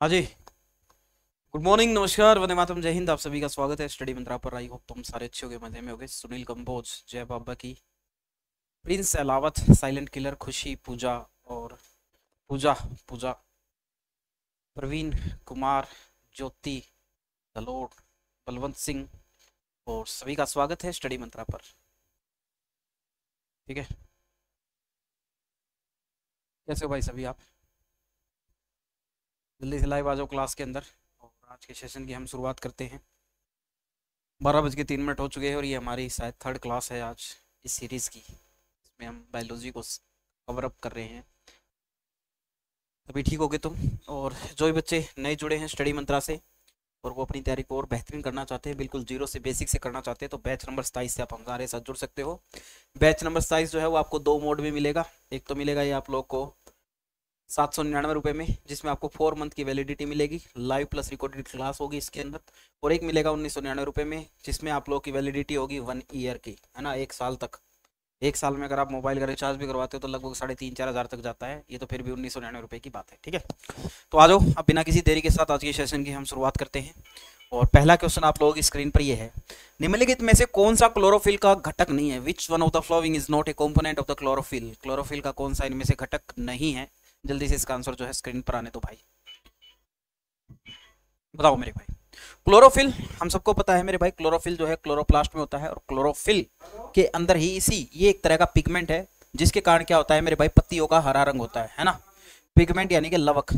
हाँ जी। Good morning, नमस्कार, वंदे मातरम, जय हिंद। आप सभी का स्वागत है स्टडी मंत्रा पर। आई होप तुम सारे अच्छे होगे, मजे में होगे। सुनील कंबोज, जय बाबा की, प्रिंस अलावत, साइलेंट किलर, खुशी, पूजा और पूजा पूजा, प्रवीण कुमार, ज्योति, दलोट, बलवंत सिंह और सभी का स्वागत है स्टडी मंत्रा पर। ठीक है, कैसे हो भाई सभी आप? जल्दी से लाइव आ जाओ क्लास के अंदर और आज के सेशन की हम शुरुआत करते हैं। 12:03 हो चुके हैं और ये हमारी शायद थर्ड क्लास है आज इस सीरीज़ की। इसमें हम बायोलॉजी को कवर अप कर रहे हैं। अभी ठीक हो गए तुम? और जो भी बच्चे नए जुड़े हैं स्टडी मंत्रा से और वो अपनी तैयारी को और बेहतरीन करना चाहते हैं, बिल्कुल जीरो से बेसिक से करना चाहते हैं, तो बैच नंबर 27 से आप हमारे साथ जुड़ सकते हो। बैच नंबर 27 जो है वो आपको दो मोड में मिलेगा। एक तो मिलेगा ये आप लोग को 799 में, जिसमें आपको 4 मंथ की वैलिडिटी मिलेगी, लाइव प्लस रिकॉर्डेड क्लास होगी इसके अंदर। और एक मिलेगा 1999 में, जिसमें आप लोग की वैलिडिटी होगी 1 ईयर की, है ना, 1 साल तक। 1 साल में अगर आप मोबाइल का रिचार्ज भी करवाते हो तो लगभग 3,500-4,000 तक जाता है। ये तो फिर भी 1999 की बात है। ठीक है, तो आ जाओ अब बिना किसी देरी के साथ आज के सेशन की हम शुरुआत करते हैं। और पहला क्वेश्चन आप लोगों की स्क्रीन पर ये है, निम्नलिखित में से कौन सा क्लोरोफिल का घटक नहीं है? Which one of the following is not a component of the chlorophyll? Chlorophyll का कौन सा इनमें से घटक नहीं है? जल्दी से इसका आंसर जो है स्क्रीन पर आने दो भाई, बताओ मेरे भाई। क्लोरोफिल हम सबको पता है मेरे भाई, क्लोरोफिल जो है क्लोरोप्लास्ट में होता है और क्लोरोफिल के अंदर ही इसी ये एक तरह का पिगमेंट है, जिसके कारण क्या होता है मेरे भाई, पत्तियों का हरा रंग होता है ना। पिगमेंट यानी कि लवक,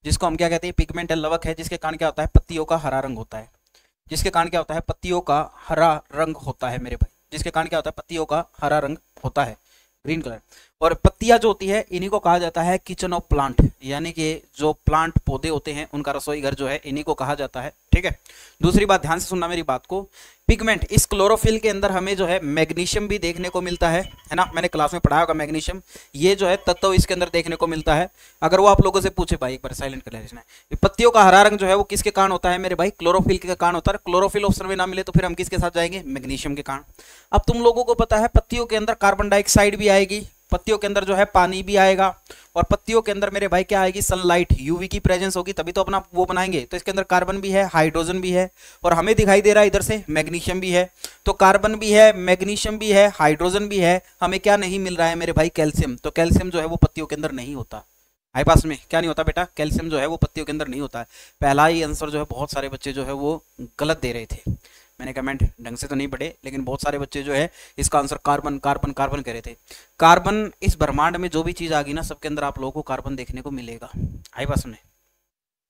जिसको हम क्या कहते हैं, पिगमेंट है, लवक है, जिसके कारण क्या होता है, पत्तियों का हरा रंग होता है। जिसके कारण क्या होता है, पत्तियों का हरा रंग होता है मेरे भाई। जिसके कारण क्या होता है, पत्तियों का हरा रंग होता है, ग्रीन कलर। और पत्तियां जो होती है इन्हीं को कहा जाता है किचन ऑफ प्लांट, यानी कि जो प्लांट पौधे होते हैं उनका रसोई घर जो है इन्हीं को कहा जाता है। ठीक है, दूसरी बात ध्यान से सुनना मेरी बात को। पिगमेंट इस क्लोरोफिल के अंदर हमें जो है मैग्नीशियम भी देखने को मिलता है ना। मैंने क्लास में पढ़ाया होगा मैग्नीशियम, ये जो है तत्व इसके अंदर देखने को मिलता है। अगर वो आप लोगों से पूछे भाई, एक बार साइलेंट कर लेना, पत्तियों का हरा रंग जो है वो किसके कारण होता है मेरे भाई? क्लोरोफिल के कारण होता है। क्लोरोफिल ऑप्शन में ना मिले तो फिर हम किसके साथ जाएंगे? मैग्नीशियम के कारण। अब तुम लोगों को पता है पत्तियों के अंदर कार्बन डाइऑक्साइड भी आएगी, पत्तियों के अंदर जो है पानी भी आएगा, और पत्तियों के अंदर मेरे भाई क्या आएगी? सनलाइट, यूवी की प्रेजेंस होगी, तभी तो अपना वो बनाएंगे। तो इसके अंदर कार्बन भी है, हाइड्रोजन भी है, और हमें दिखाई दे रहा है इधर से मैग्नीशियम भी है। तो कार्बन भी है, मैग्नीशियम भी है, हाइड्रोजन भी है, हमें क्या नहीं मिल रहा है मेरे भाई? कैल्शियम। तो कैल्शियम जो है वो पत्तियों के अंदर नहीं होता। आई पास में क्या नहीं होता बेटा? कैल्शियम जो है वो पत्तियों के अंदर नहीं होता है। पहला ही आंसर जो है बहुत सारे बच्चे जो है वो गलत दे रहे थे। मैंने कमेंट ढंग से तो नहीं पढ़े, लेकिन बहुत सारे बच्चे जो है इसका आंसर कार्बन कार्बन कार्बन कह रहे थे। कार्बन इस ब्रह्मांड में जो भी चीज आ गई ना, सबके अंदर आप लोगों को कार्बन देखने को मिलेगा। आई बात सुने,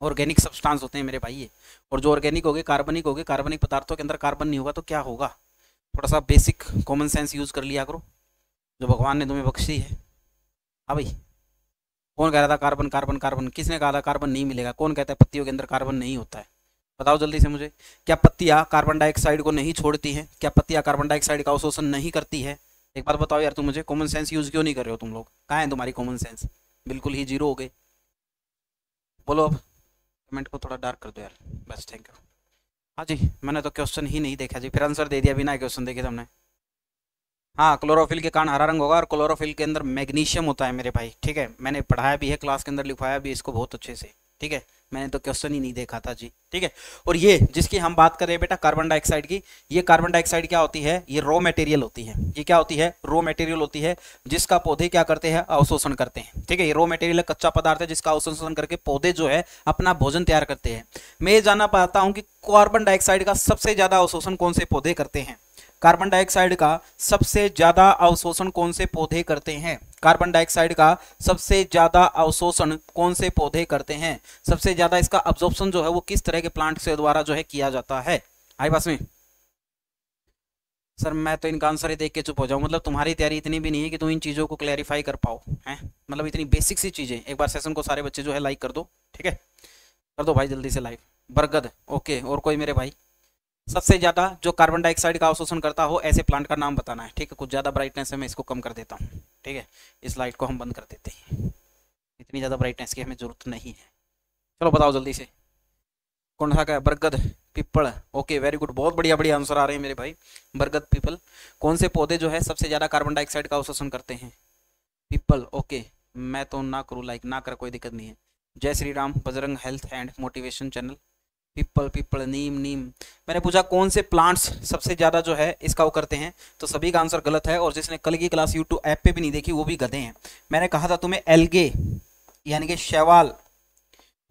ऑर्गेनिक सब्सटेंस होते हैं मेरे भाई ये। और जो ऑर्गेनिक हो गए, कार्बनिक पदार्थों के अंदर कार्बन नहीं होगा तो क्या होगा? थोड़ा सा बेसिक कॉमन सेंस यूज कर लिया करो जो भगवान ने तुम्हें बख्शी है। हाँ भाई, कौन कह रहा था कार्बन कार्बन कार्बन? किसने कहा था कार्बन नहीं मिलेगा? कौन कहता है पत्तियों के अंदर कार्बन नहीं होता है? बताओ जल्दी से मुझे। क्या पत्तियां कार्बन डाइऑक्साइड को नहीं छोड़ती हैं? क्या पत्तियां कार्बन डाइऑक्साइड का अवशोषण नहीं करती है? एक बात बताओ यार, तुम मुझे कॉमन सेंस यूज क्यों नहीं कर रहे हो? तुम लोग कहाँ है तुम्हारी कॉमन सेंस? बिल्कुल ही जीरो हो गए। बोलो अब, कमेंट को थोड़ा डार्क कर दो यार, बस थैंक यू। हाँ जी, मैंने तो क्वेश्चन ही नहीं देखा जी, फिर आंसर दे दिया बिना क्वेश्चन देखे तुमने। हाँ, क्लोरोफिल के कारण हरा रंग होगा, और क्लोरोफिल के अंदर मैग्नीशियम होता है मेरे भाई। ठीक है, मैंने पढ़ाया भी है क्लास के अंदर, लिखवाया भी इसको बहुत अच्छे से। ठीक है, मैंने तो क्वेश्चन ही नहीं देखा था जी। ठीक है, और ये जिसकी हम बात कर रहे हैं बेटा, कार्बन डाइऑक्साइड की, ये कार्बन डाइऑक्साइड क्या होती है? ये रॉ मटेरियल होती है। ये क्या होती है? रॉ मटेरियल होती है, जिसका पौधे क्या करते हैं? अवशोषण करते हैं। ठीक है, ये रॉ मटेरियल कच्चा पदार्थ है जिसका अवशोषण करके पौधे जो है अपना भोजन तैयार करते हैं। मैं ये जानना पाता हूं कि कार्बन डाइऑक्साइड का सबसे ज्यादा अवशोषण कौन से पौधे करते हैं? कार्बन डाइऑक्साइड का सबसे ज्यादा अवशोषण कौन से पौधे करते हैं? कार्बन डाइऑक्साइड का सबसे ज्यादा अवशोषण कौन से पौधे करते हैं? सबसे ज्यादा इसका अब्जॉर्प्शन जो है वो किस तरह के प्लांट से द्वारा जो है किया जाता है? आई बात में सर, मैं तो इनका आंसर ही देख के चुप हो जाऊं। मतलब तुम्हारी तैयारी इतनी भी नहीं है कि तुम इन चीजों को क्लैरिफाई कर पाओ, हैं? मतलब इतनी बेसिक सी चीजें। एक बार सेशन को सारे बच्चे जो है लाइक कर दो। ठीक है, कर दो भाई जल्दी से लाइक। बरगद, ओके, और कोई मेरे भाई? सबसे ज्यादा जो कार्बन डाइऑक्साइड का अवशोषण करता हो ऐसे प्लांट का नाम बताना है। ठीक है, कुछ ज्यादा ब्राइटनेस है, मैं इसको कम कर देता हूँ। ठीक है, इस लाइट को हम बंद कर देते हैं, इतनी ज्यादा ब्राइटनेस की हमें जरूरत नहीं है। चलो बताओ जल्दी से, कौन सा? क्या? बरगद, पीपल, ओके, वेरी गुड, बहुत बढ़िया बढ़िया आंसर आ रहे हैं मेरे भाई। बरगद, पीपल, कौन से पौधे जो है सबसे ज्यादा कार्बन डाइऑक्साइड का अवशोषण करते हैं? People, okay. मैं तो ना करूँ लाइक, ना कर, कोई दिक्कत नहीं है। जय Shri Ram, Bajrang health and motivation channel, पीपल पीपल, नीम नीम। मैंने पूछा कौन से प्लांट्स सबसे ज़्यादा जो है इसका वो करते हैं, तो सभी का आंसर गलत है, और जिसने कल की क्लास यूट्यूब ऐप पे भी नहीं देखी वो भी गधे हैं। मैंने कहा था तुम्हें एल्गे यानी कि शैवाल,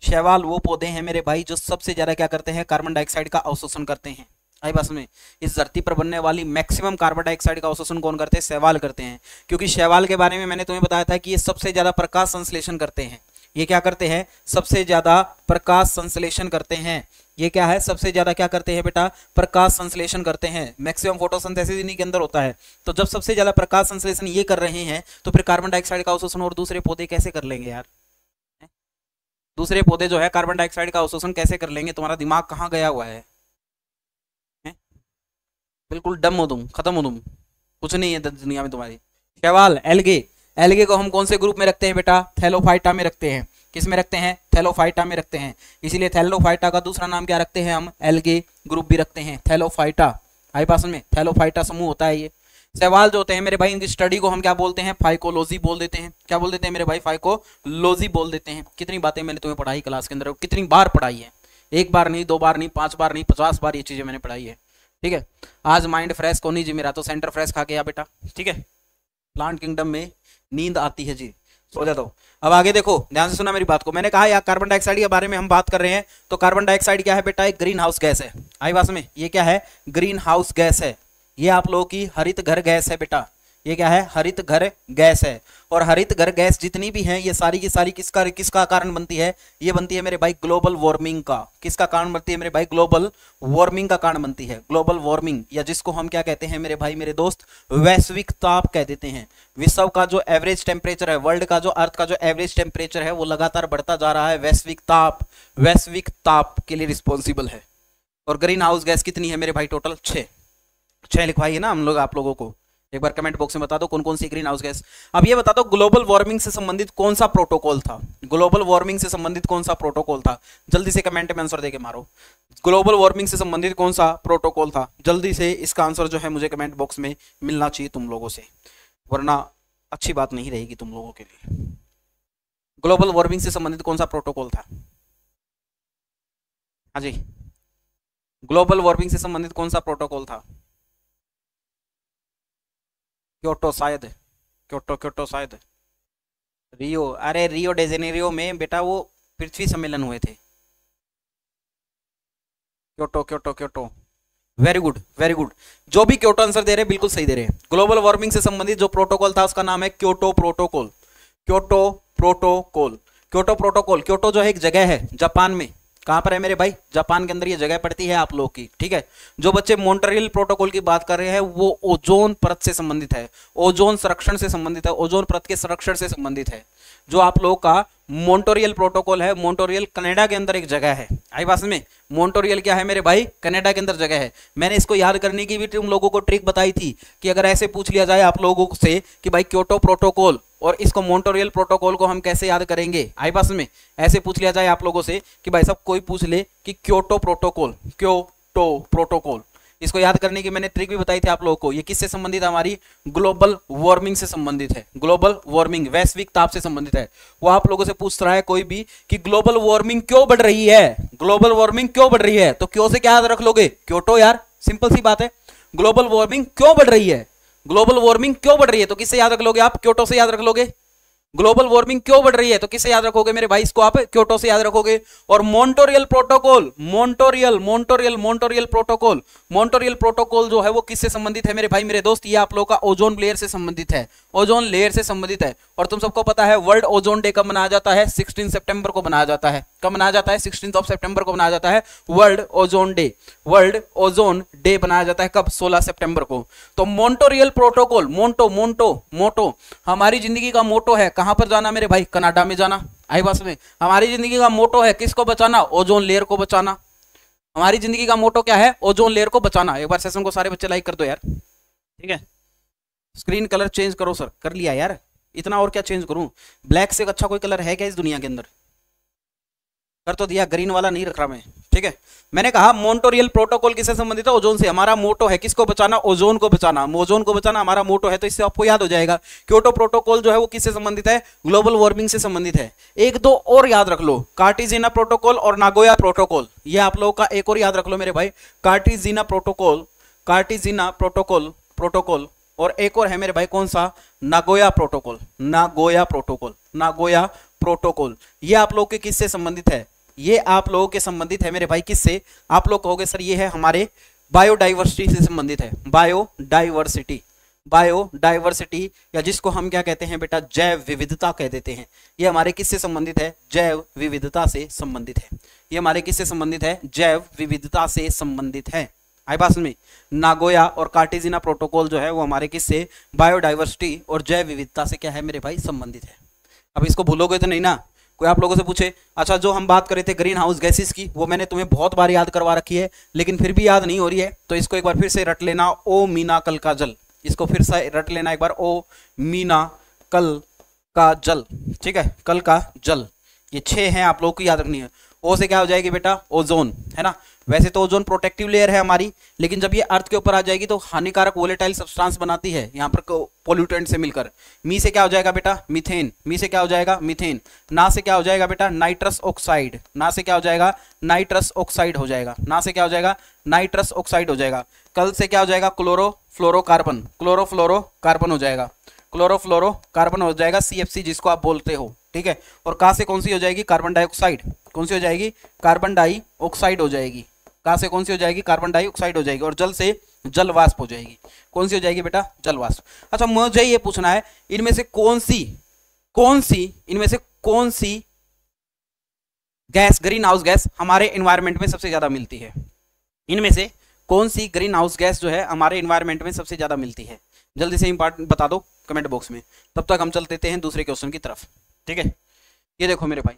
शैवाल वो पौधे हैं मेरे भाई जो सबसे ज़्यादा क्या करते हैं, कार्बन डाइऑक्साइड का अवशोषण करते हैं। आई बात में, इस धरती पर बनने वाली मैक्सिमम कार्बन डाइऑक्साइड का अवशोषण कौन करते हैं, शैवाल करते हैं। क्योंकि शैवाल के बारे में मैंने तुम्हें बताया था कि ये सबसे ज़्यादा प्रकाश संश्लेषण करते हैं। ये क्या करते हैं, सबसे ज्यादा प्रकाश संश्लेषण करते हैं। ये क्या है, सबसे ज्यादा क्या करते हैं बेटा, प्रकाश संश्लेषण करते हैं। मैक्सिमम फोटोसिंथेसिस इन्हीं के अंदर होता है। तो जब सबसे ज्यादा प्रकाश संश्लेषण ये कर रहे हैं तो फिर कार्बन डाइऑक्साइड का अवशोषण और दूसरे पौधे कैसे कर लेंगे यार? दूसरे पौधे जो है कार्बन डाइऑक्साइड का अवशोषण कैसे कर लेंगे? तुम्हारा दिमाग कहाँ गया हुआ है? बिल्कुल डम हो तुम, खत्म हो तुम, कुछ नहीं है दुनिया में तुम्हारी। शैवाल, एल्गे, एल्गे को हम कौन से ग्रुप में रखते हैं बेटा, थैलोफाइटा में रखते हैं। किस में रखते हैं, थैलोफाइटा में रखते हैं। इसीलिए थैलोफाइटा का दूसरा नाम क्या रखते हैं हम, एल्गे ग्रुप भी रखते हैं, थैलोफाइटा। आई पास में थैलोफाइटा समूह होता है ये। शैवाल जो होते हैं मेरे भाई, इनकी स्टडी को हम क्या बोलते हैं, फाइकोलॉजी बोल देते हैं। क्या बोल देते हैं मेरे भाई, फाइकोलॉजी बोल देते हैं। कितनी बातें मैंने तुम्हें पढ़ाई क्लास के अंदर, कितनी बार पढ़ाई है, एक बार नहीं, दो बार नहीं, 5 बार नहीं, 50 बार ये चीजें मैंने पढ़ाई है। ठीक है, आज माइंड फ्रेश को नहीं जी मेरा, तो सेंटर फ्रेश खा के आ बेटा। ठीक है, प्लांट किंगडम में नींद आती है जी, सो जाता हूं। अब आगे देखो, ध्यान से सुना मेरी बात को। मैंने कहा यार कार्बन डाइऑक्साइड के बारे में हम बात कर रहे हैं, तो कार्बन डाइऑक्साइड क्या है बेटा, एक ग्रीन हाउस गैस है। आई बात में, ये क्या है, ग्रीन हाउस गैस है। ये आप लोगों की हरित घर गैस है बेटा। ये क्या है, हरित घर गैस है। और हरित घर गैस जितनी भी हैं ये सारी की सारी किसका कारण बनती है, ये बनती है मेरे भाई ग्लोबल वार्मिंग का। किसका कारण बनती है मेरे भाई, ग्लोबल वार्मिंग का कारण बनती है। ग्लोबल वार्मिंग, या जिसको हम क्या कहते हैं मेरे भाई मेरे दोस्त, वैश्विक ताप कह देते हैं। विश्व का जो एवरेज टेम्परेचर है, वर्ल्ड का जो, अर्थ का जो एवरेज टेम्परेचर है वो लगातार बढ़ता जा रहा है। वैश्विक ताप के लिए रिस्पॉन्सिबल है। और ग्रीन हाउस गैस कितनी है मेरे भाई, टोटल 6 लिखवाइए ना हम लोग, आप लोगों को एक बार कमेंट बॉक्स में बता दो कौन कौन सी ग्रीन हाउस गैस। अब ये बता दो ग्लोबल वार्मिंग से संबंधित कौन सा प्रोटोकॉल था, ग्लोबल वार्मिंग से संबंधित कौन सा प्रोटोकॉल था, जल्दी से कमेंट में आंसर देके मारो। ग्लोबल वार्मिंग से संबंधित कौन सा प्रोटोकॉल था, जल्दी से इसका आंसर जो है मुझे कमेंट बॉक्स में मिलना चाहिए तुम लोगों से, वरना अच्छी बात नहीं रहेगी तुम लोगों के लिए। ग्लोबल वार्मिंग से संबंधित कौन सा प्रोटोकॉल था? हाँ जी, ग्लोबल वार्मिंग से संबंधित कौन सा प्रोटोकॉल था? क्योटो शायद, क्योटो शायद, रियो, अरे रियो डे जेनेरियो में बेटा वो पृथ्वी सम्मेलन हुए थे। Kyoto, very good very good. जो भी क्योटो आंसर दे रहे हैं बिल्कुल सही दे रहे हैं। ग्लोबल वार्मिंग से संबंधित जो प्रोटोकॉल था उसका नाम है क्योटो प्रोटोकॉल। क्योटो जो है एक जगह है जापान में। कहां पर है मेरे भाई, जापान के अंदर ये जगह पड़ती है आप लोग की। ठीक है, जो बच्चे मॉन्ट्रियल प्रोटोकॉल की बात कर रहे हैं वो ओजोन परत से संबंधित है, ओजोन संरक्षण से संबंधित है, ओजोन परत के संरक्षण से संबंधित है। जो आप लोगों का मॉन्ट्रियल प्रोटोकॉल है, मॉन्ट्रियल कनाडा के अंदर एक जगह है। आई बात में, मॉन्ट्रियल क्या है मेरे भाई, कनाडा के अंदर जगह है। मैंने इसको याद करने की भी तुम लोगों को ट्रिक बताई थी कि अगर ऐसे पूछ लिया जाए आप लोगों से कि भाई क्योटो प्रोटोकॉल और इसको मॉन्ट्रियल प्रोटोकॉल को हम कैसे याद करेंगे। आई बात में, ऐसे पूछ लिया जाए आप लोगों से कि भाई साहब कोई पूछ ले कि क्योटो प्रोटोकॉल, इसको याद करने की मैंने ट्रिक भी बताई थी आप लोगों को। ये किससे संबंधित है, हमारी ग्लोबल वार्मिंग से संबंधित है। ग्लोबल वार्मिंग वैश्विक ताप से संबंधित है। वो आप लोगों से पूछ रहा है कोई भी कि ग्लोबल वार्मिंग क्यों बढ़ रही है, ग्लोबल वार्मिंग क्यों बढ़ रही है, तो क्यों से क्या याद रख लोगे, क्योटो। यार सिंपल सी बात है, ग्लोबल वार्मिंग क्यों बढ़ रही है, ग्लोबल वार्मिंग क्यों बढ़ रही है, तो किससे याद रख लोगे आप, क्योटो से याद रख लोगे। ग्लोबल वार्मिंग क्यों बढ़ रही है तो किससे याद रखोगे मेरे भाई, इसको आप क्योटो से याद रखोगे। और मॉन्ट्रियल प्रोटोकॉल जो है वो किससे संबंधित है मेरे भाई मेरे दोस्त, ये आप लोगों का ओजोन लेयर से संबंधित है, ओजोन लेयर से संबंधित है। और तुम सबको पता है वर्ल्ड ओजोन डे कब मनाया जाता है, 16 सितंबर को मनाया जाता है। कब मनाया जाता है, 16 सितंबर को मनाया जाता है world ozone day. World ozone day बनाया जाता है कब, 16 सितंबर को। तो मॉन्ट्रियल प्रोटोकॉल, मोटो हमारी जिंदगी का मोटो है, कहां पर जाना मेरे भाई, कनाडा में जाना। आई बात में, हमारी जिंदगी का मोटो है किसको बचाना, ओजोन लेयर को बचाना। हमारी जिंदगी का मोटो क्या है, ओजोन लेयर को बचाना। एक बार सेशन को सारे बच्चे लाइक कर दो यार। ठीक है, स्क्रीन कलर चेंज करो सर, कर लिया यार, इतना और क्या चेंज करूं, ब्लैक से अच्छा कोई कलर है क्या इस दुनिया के अंदर, कर तो दिया, ग्रीन वाला नहीं रख रहा मैं। ठीक है, मैंने कहा मॉन्ट्रियल प्रोटोकॉल किससे संबंधित है? ओजोन से। हमारा मोटो है किसको बचाना? ओजोन को बचाना। ओजोन को बचाना हमारा मोटो है, तो इससे आपको याद हो जाएगा। क्योटो प्रोटोकॉल जो है वो किससे संबंधित है? ग्लोबल वार्मिंग से संबंधित है। एक दो और याद रख लो, कार्टिजिना प्रोटोकॉल और नागोया प्रोटोकॉल, ये आप लोगों का एक और याद रख लो मेरे भाई, कार्टिजिना प्रोटोकॉल, कार्टिजिना प्रोटोकॉल और एक और है मेरे भाई कौन सा? Nagoya protocol. Nagoya protocol, Nagoya protocol, ये आप लोग के किससे संबंधित है? ये आप लोगों के संबंधित है मेरे भाई किससे? आप लोग कहोगे सर ये है हमारे बायोडाइवर्सिटी से संबंधित है। बायोडाइवर्सिटी, बायोडाइवर्सिटी या जिसको हम क्या कहते हैं बेटा? जैव विविधता कह देते हैं। ये हमारे किससे संबंधित है? जैव विविधता से संबंधित है। ये हमारे किससे संबंधित है? जैव विविधता से संबंधित है। आई बात में, नागोया और कार्टिजिना प्रोटोकॉल जो है वो हमारे किससे? बायोडाइवर्सिटी और जैव विविधता से क्या है मेरे भाई? संबंधित है। अब इसको भूलोगे तो नहीं ना? कोई आप लोगों से पूछे अच्छा जो हम बात कर रहे थे ग्रीन हाउस गैसेस की, वो मैंने तुम्हें बहुत बार याद करवा रखी है लेकिन फिर भी याद नहीं हो रही है, तो इसको एक बार फिर से रट लेना। ओ मीना कल का जल, इसको फिर से रट लेना एक बार। ओ मीना कल का जल, ठीक है, कल का जल। ये 6 हैं, आप लोगों को याद रखनी है। ओ से क्या हो जाएगी बेटा? ओजोन, है ना। वैसे तो ओजोन प्रोटेक्टिव लेयर है हमारी, लेकिन जब ये अर्थ के ऊपर आ जाएगी तो हानिकारक वोलेटाइल सब्सटेंस बनाती है यहाँ पर पोल्यूटेंट से मिलकर। मी से क्या हो जाएगा बेटा? मीथेन। मी से क्या हो जाएगा? मीथेन। ना से क्या हो जाएगा बेटा? Nitrous oxide. ना से क्या हो जाएगा? नाइट्रस ऑक्साइड हो जाएगा। ना से क्या हो जाएगा? नाइट्रस ऑक्साइड हो जाएगा। कल से क्या हो जाएगा? क्लोरोफ्लोरोकार्बन, क्लोरोफ्लोरोकार्बन हो जाएगा। क्लोरोफ्लोरोकार्बन हो जाएगा, CFC जिसको आप बोलते हो, ठीक है। और का से कौन सी हो जाएगी? Carbon dioxide. कौन सी हो जाएगी? कार्बन डाइऑक्साइड हो जाएगी। का से कौन सी हो जाएगी? कार्बन डाइऑक्साइड हो जाएगी। और जल से जल वाष्प हो जाएगी। कौन सी हो जाएगी बेटा? जल वाष्प। अच्छा मुझे ये पूछना है इनमें से कौन सी गैस, ग्रीन हाउस गैस हमारे एनवायरनमेंट में सबसे ज्यादा मिलती है? इनमें से कौन सी ग्रीन हाउस गैस जो है हमारे एनवायरनमेंट में सबसे ज्यादा मिलती है? जल्दी से इंपॉर्टेंट बता दो कमेंट बॉक्स में, तब तक हम चल देते हैं दूसरे क्वेश्चन की तरफ, ठीक है। ये देखो मेरे भाई,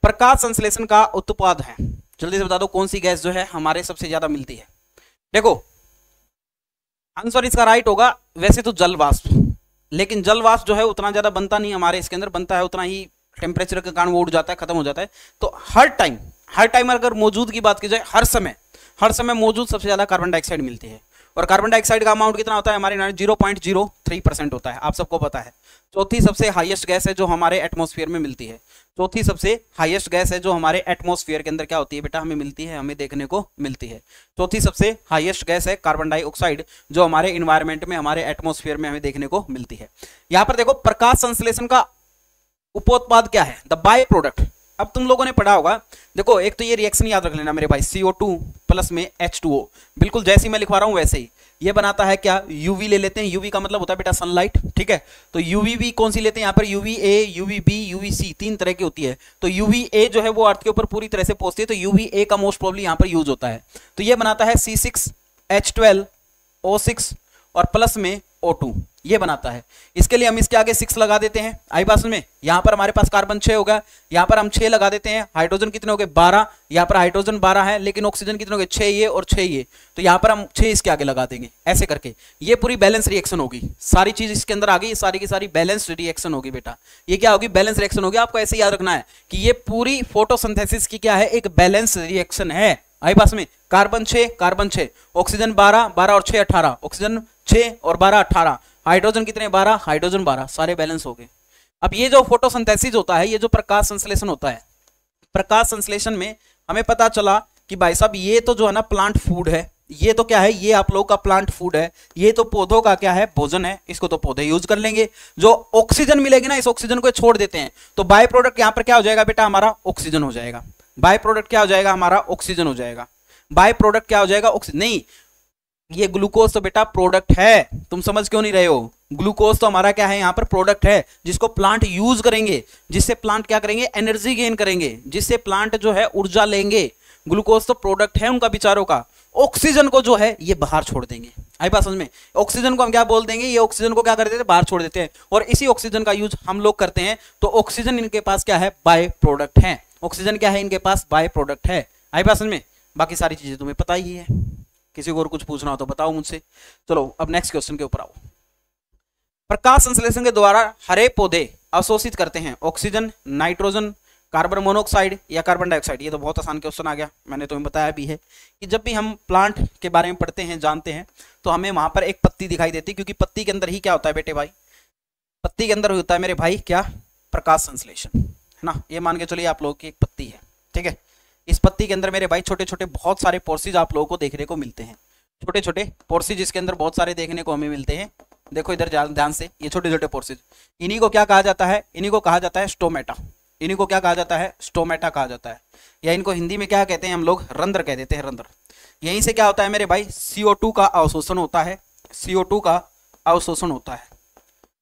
प्रकाश संश्लेषण का उत्पाद है, जल्दी से बता दो कौन सी गैस जो है हमारे सबसे ज्यादा मिलती है? देखो आंसर इसका राइट होगा वैसे तो जल वाष्प, लेकिन जल वाष्प जो है उतना ज्यादा बनता नहीं हमारे इसके अंदर, बनता है उतना ही टेम्परेचर के कारण वो उड़ जाता है, खत्म हो जाता है। तो हर टाइम अगर मौजूद की बात की जाए, हर समय मौजूद सबसे ज्यादा कार्बन डाइऑक्साइड मिलती है। और कार्बन डाइऑक्साइड का अमाउंट कितना होता है हमारे 0.03% होता है, आप सबको पता है। चौथी सबसे हाईएस्ट गैस है जो हमारे एटमॉस्फेयर में मिलती है। चौथी सबसे हाईएस्ट गैस है जो हमारे एटमॉस्फेयर के अंदर क्या होती है बेटा? हमें मिलती है, हमें देखने को मिलती है। चौथी सबसे हाईएस्ट गैस है कार्बन डाइऑक्साइड, जो हमारे इन्वायरमेंट में, हमारे एटमॉस्फेयर में हमें देखने को मिलती है। यहां पर देखो प्रकाश संश्लेषण का उपोत्पाद क्या है? The by product. अब तुम लोगों ने पढ़ा होगा, देखो एक तो ये रिएक्शन याद रख लेना मेरे भाई, CO2 प्लस में H2O, बिल्कुल जैसे मैं लिखवा रहा हूं वैसे ही। ये बनाता है क्या? यूवी ले लेते हैं, यूवी का मतलब होता है बेटा सनलाइट, ठीक है। तो यूवीबी कौन सी लेते हैं यहाँ पर? UVA, UVB, UVC, 3 तरह की होती है। तो UVA जो है वो अर्थ के ऊपर पूरी तरह से पहुंचती है, तो UVA का मोस्ट प्रोबेबली यहाँ पर यूज होता है। तो ये बनाता है C6H12O6 और प्लस में O2, ये बनाता है। इसके लिए हम इसके आगे 6 लगा देते हैं, आई बात में। यहां पर हमारे पास कार्बन 6 होगा, यहां पर हम 6 लगा देते हैं। हाइड्रोजन कितने हो गए? 12। यहां पर हाइड्रोजन 12 है, लेकिन ऑक्सीजन कितने हो गए? 6 ये और 6 ये, तो यहां पर हम 6 इसके आगे लगा देंगे, ऐसे करके। ये पूरी बैलेंस रिएक्शन होगी, सारी चीज इसके अंदर आ गई, सारी की सारी बैलेंस रिएक्शन होगी बेटा। ये क्या होगी? बैलेंस रिएक्शन होगी। आपको ऐसे याद रखना है कि ये पूरी फोटोसिंथेसिस की क्या है? एक बैलेंस रिएक्शन है, आई बात में। कार्बन 6, ऑक्सीजन 12 और 6 18, ऑक्सीजन 6 और 12 18, हाइड्रोजन कितने? 12, हाइड्रोजन 12, सारे बैलेंस हो गए। अब ये जो फोटोसिंथेसिस होता है, ये जो प्रकाश संश्लेषण होता है, प्रकाश संश्लेषण में हमें पता चला कि भाई साहब ये तो जो है ना प्लांट फूड है, ये तो क्या है? ये आप लोगों का प्लांट फूड है, ये तो पौधों का क्या है? भोजन है, इसको तो पौधे यूज कर लेंगे। जो ऑक्सीजन मिलेगी ना, इस ऑक्सीजन को छोड़ देते हैं, तो बाय प्रोडक्ट यहां पर क्या हो जाएगा बेटा? हमारा ऑक्सीजन हो जाएगा। बाय प्रोडक्ट क्या हो जाएगा? हमारा ऑक्सीजन हो जाएगा। बाय प्रोडक्ट क्या हो जाएगा? ऑक्सीजन। नहीं, ये ग्लूकोज तो बेटा प्रोडक्ट है, तुम समझ क्यों नहीं रहे हो? ग्लूकोज तो हमारा क्या है? यहाँ पर प्रोडक्ट है, जिसको प्लांट यूज करेंगे, जिससे प्लांट क्या करेंगे? एनर्जी गेन करेंगे, जिससे प्लांट जो है ऊर्जा लेंगे। ग्लूकोज तो प्रोडक्ट है उनका विचारों का। ऑक्सीजन को जो है ये बाहर छोड़ देंगे, आई बात समझ में। ऑक्सीजन को हम क्या बोल देंगे? ये ऑक्सीजन को क्या कर देते हैं? बाहर छोड़ देते हैं, और इसी ऑक्सीजन का यूज हम लोग करते हैं। तो ऑक्सीजन इनके पास क्या है? बाय प्रोडक्ट है। ऑक्सीजन क्या है? इनके पास बाय प्रोडक्ट है, आई बात समझ में। बाकी सारी चीजें तुम्हें पता ही है, किसी को और कुछ पूछना हो तो बताओ मुझसे। चलो अब नेक्स्ट क्वेश्चन के ऊपर आओ। प्रकाश संश्लेषण के द्वारा हरे पौधे अवशोषित करते हैं ऑक्सीजन, नाइट्रोजन, कार्बन मोनोऑक्साइड या कार्बन डाइऑक्साइड? ये तो बहुत आसान क्वेश्चन आ गया, मैंने तुम्हें बताया भी है कि जब भी हम प्लांट के बारे में पढ़ते हैं, जानते हैं, तो हमें वहां पर एक पत्ती दिखाई देती है, क्योंकि पत्ती के अंदर ही क्या होता है बेटे भाई, पत्ती के अंदर होता है मेरे भाई क्या, प्रकाश संश्लेषण, है ना। ये मान के चलिए आप लोगों की एक पत्ती है, ठीक है। इस पत्ती के अंदर मेरे भाई छोटे छोटे बहुत सारे पोर्सिज आप लोगों को देखने को मिलते हैं, छोटे छोटे पोर्सिज इसके अंदर बहुत सारे देखने को हमें मिलते हैं। देखो इधर ध्यान से, ये छोटे छोटे पोर्सिज, इन्हीं को क्या कहा जाता है, इन्हीं को कहा जाता है स्टोमेटा। इन्हीं को क्या कहा जाता है, स्टोमेटा कहा जाता है, या इनको हिंदी में क्या कहते हैं हम लोग, रंध्र कह देते हैं, रंध्र। यहीं से क्या होता है मेरे भाई, CO2 का अवशोषण होता है, CO2 का अवशोषण होता है,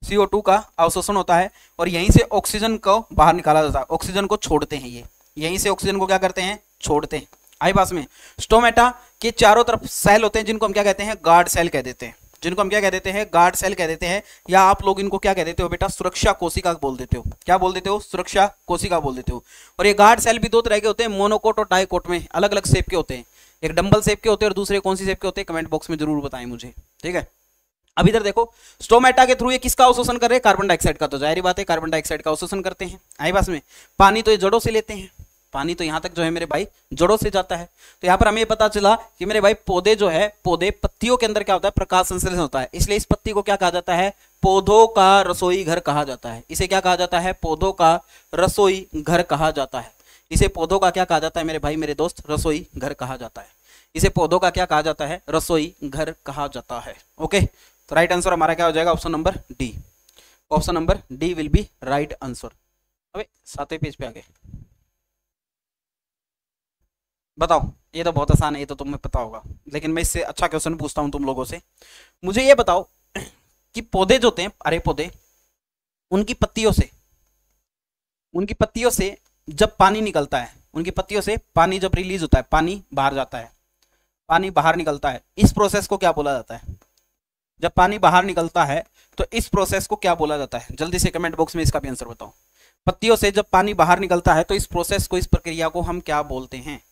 CO2 का अवशोषण होता है, और यहीं से ऑक्सीजन को बाहर निकाला जाता है, ऑक्सीजन को छोड़ते हैं ये, यहीं से ऑक्सीजन को क्या करते हैं, छोड़ते हैं। आई पास में, स्टोमेटा के चारों तरफ सेल होते हैं, जिनको हम क्या कहते हैं, गार्ड सेल कह देते हैं, जिनको हम क्या कह देते हैं, गार्ड सेल कह देते हैं, या आप लोग इनको क्या कह देते हो बेटा, सुरक्षा कोशिका बोल देते हो। क्या बोल देते हो, सुरक्षा कोशिका बोल देते हो। और ये गार्ड सेल भी दो तरह के होते हैं, मोनोकोट और डाइकोट में, अलग अलग शेप के होते हैं, एक डंबल शेप के होते हैं और दूसरे कौन सी शेप के होते हैं, कमेंट बॉक्स में जरूर बताएं मुझे, ठीक है। अब इधर देखो, स्टोमेटा के थ्रू ये किसका अवशोषण कर रहे हैं, कार्बन डाइऑक्साइड का, तो जाहिर बात है कार्बन डाइऑक्साइड का अवशोषण करते हैं। आई बात में, पानी तो ये जड़ों से लेते हैं, पानी तो यहाँ तक जो है मेरे भाई जड़ों से जाता है। तो यहाँ पर हमें पता चला कि मेरे भाई पौधे जो है, पौधे पत्तियों के अंदर क्या होता है, प्रकाश संश्लेषण होता है, इसलिए इस पत्ती को क्या कहा जाता है, पौधों का रसोई घर कहा जाता है। इसे क्या कहा जाता है, पौधों का रसोई घर कहा जाता है। इसे पौधों का क्या कहा जाता है मेरे भाई मेरे दोस्त, रसोई घर कहा जाता है। इसे पौधों का क्या कहा जाता है, रसोई घर कहा जाता है। ओके, तो राइट आंसर हमारा क्या हो जाएगा, option number D. Option number D will be right answer. अबे 7वें पेज पे आ गए, बताओ। ये तो बहुत आसान है, ये तो तुम्हें पता होगा, लेकिन मैं इससे अच्छा क्वेश्चन पूछता हूं तुम लोगों से। मुझे ये बताओ कि पौधे जो होते हैं, अरे पौधे, उनकी पत्तियों से जब पानी निकलता है, उनकी पत्तियों से पानी जब रिलीज होता है, पानी बाहर जाता है, पानी बाहर निकलता है, इस प्रोसेस को क्या बोला जाता है? जब पानी बाहर निकलता है तो इस प्रोसेस को क्या बोला जाता है? जल्दी से कमेंट बॉक्स में इसका भी आंसर बताओ। पत्तियों से जब पानी बाहर निकलता है तो इस प्रोसेस को, इस प्रक्रिया को हम क्या बोलते हैं?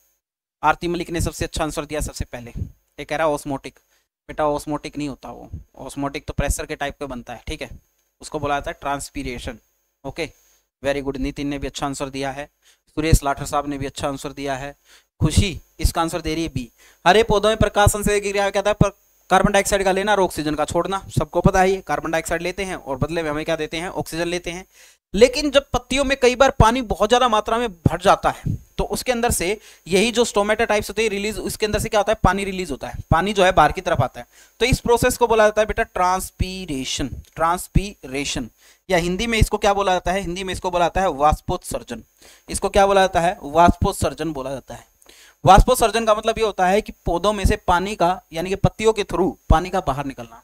आरती मलिक ने सबसे अच्छा आंसर दिया सबसे पहले, ये कह रहा है ऑस्मोटिक। बेटा ऑस्मोटिक नहीं होता वो, ऑस्मोटिक तो प्रेशर के टाइप का बनता है, ठीक है, उसको बोला जाता है transpiration. Okay, very good. Nitin ने भी अच्छा आंसर दिया है, सुरेश लाठर साहब ने भी अच्छा आंसर दिया है, खुशी इसका आंसर दे रही है बी। हरे पौधों में प्रकाश संश्लेषण की क्रिया कहता है कार्बन डाइऑक्साइड का लेना और ऑक्सीजन का छोड़ना। सबको पता है, कार्बन डाइऑक्साइड लेते हैं और बदले में हमें क्या देते हैं, ऑक्सीजन लेते हैं। लेकिन जब पत्तियों में कई बार पानी बहुत ज्यादा मात्रा में भर जाता है तो उसके अंदर से यही जो स्टोमेटा टाइप्स होते हैं रिलीज, उसके अंदर से क्या होता है, पानी रिलीज होता है, पानी जो है बाहर की तरफ आता है। तो इस प्रोसेस को बोला जाता है बेटा ट्रांसपीरेशन, ट्रांसपीरेशन, या हिंदी में इसको क्या बोला जाता है, हिंदी में इसको बोला जाता है वाष्पोत्सर्जन। इसको क्या बोला जाता है, वाष्पोत्सर्जन बोला जाता है। वाष्पोत्सर्जन का मतलब ये होता है कि पौधों में से पानी का, यानी कि पत्तियों के थ्रू पानी का बाहर निकलना।